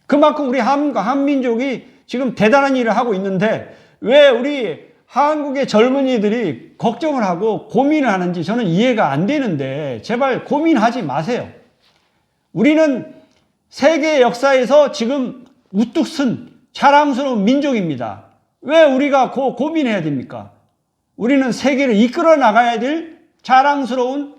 S2: 그만큼 우리 한민족이 지금 대단한 일을 하고 있는데 왜 우리 한국의 젊은이들이 걱정을 하고 고민을 하는지 저는 이해가 안 되는데 제발 고민하지 마세요. 우리는 세계 역사에서 지금 우뚝 쓴 자랑스러운 민족입니다. 왜 우리가 고민해야 됩니까? 우리는 세계를 이끌어 나가야 될 자랑스러운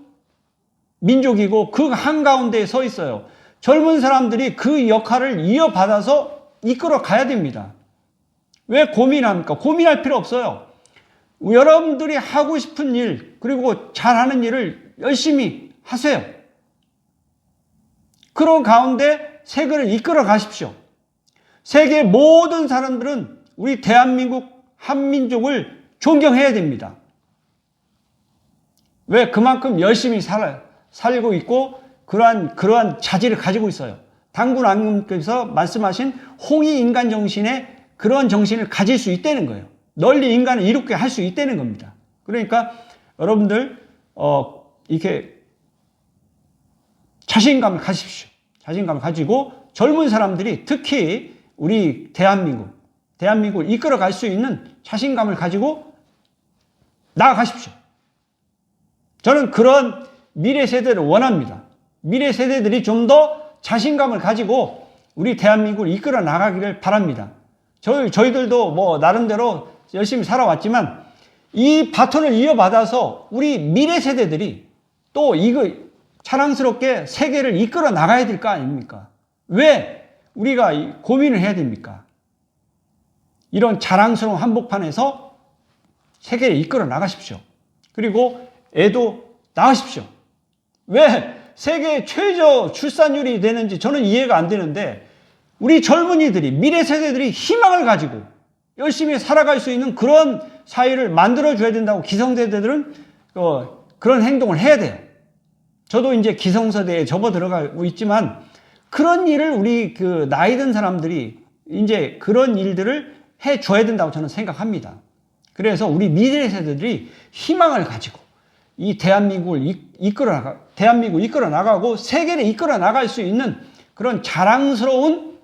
S2: 민족이고 그 한가운데에 서 있어요. 젊은 사람들이 그 역할을 이어받아서 이끌어 가야 됩니다. 왜 고민합니까? 고민할 필요 없어요. 여러분들이 하고 싶은 일, 그리고 잘하는 일을 열심히 하세요. 그런 가운데 세계를 이끌어 가십시오. 세계 모든 사람들은 우리 대한민국 한민족을 존경해야 됩니다. 왜? 그만큼 열심히 살고 있고 그러한 자질을 가지고 있어요. 당군왕님께서 말씀하신 홍익인간 정신의 그런 정신을 가질 수 있다는 거예요. 널리 인간을 이롭게 할 수 있다는 겁니다. 그러니까 여러분들 이렇게 자신감을 가지십시오. 자신감을 가지고 젊은 사람들이 특히 우리 대한민국을 이끌어 갈 수 있는 자신감을 가지고 나아가십시오. 저는 그런 미래 세대를 원합니다. 미래 세대들이 좀 더 자신감을 가지고 우리 대한민국을 이끌어 나가기를 바랍니다. 저희들도 나름대로 열심히 살아왔지만 이 바톤을 이어받아서 우리 미래 세대들이 또 이거 자랑스럽게 세계를 이끌어 나가야 될 거 아닙니까? 왜 우리가 고민을 해야 됩니까? 이런 자랑스러운 한복판에서 세계를 이끌어 나가십시오. 그리고 애도 낳으십시오. 왜 세계 최저 출산율이 되는지 저는 이해가 안 되는데 우리 젊은이들이 미래 세대들이 희망을 가지고 열심히 살아갈 수 있는 그런 사회를 만들어줘야 된다고 기성세대들은 그런 행동을 해야 돼요. 저도 이제 기성세대에 접어들어가고 있지만 그런 일을 우리 나이 든 사람들이 이제 그런 일들을 해줘야 된다고 저는 생각합니다. 그래서 우리 미래 세대들이 희망을 가지고 이 대한민국을 이끌어 나가고 세계를 이끌어 나갈 수 있는 그런 자랑스러운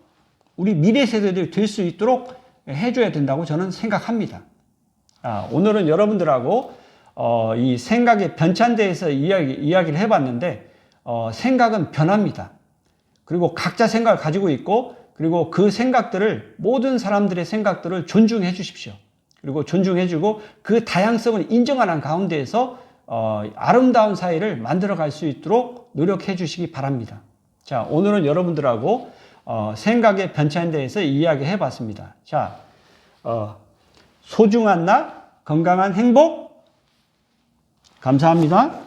S2: 우리 미래 세대들이 될 수 있도록 해줘야 된다고 저는 생각합니다. 오늘은 여러분들하고 이 생각의 변찬에 대해서 이야기를 해봤는데 생각은 변합니다. 그리고 각자 생각을 가지고 있고 그리고 그 생각들을 모든 사람들의 생각들을 존중해 주십시오. 그리고 존중해주고 그 다양성을 인정하는 가운데에서 아름다운 사회를 만들어갈 수 있도록 노력해 주시기 바랍니다. 자, 오늘은 여러분들하고 생각의 변찬에 대해서 이야기해 봤습니다. 자, 소중한 나, 건강한 행복, 감사합니다.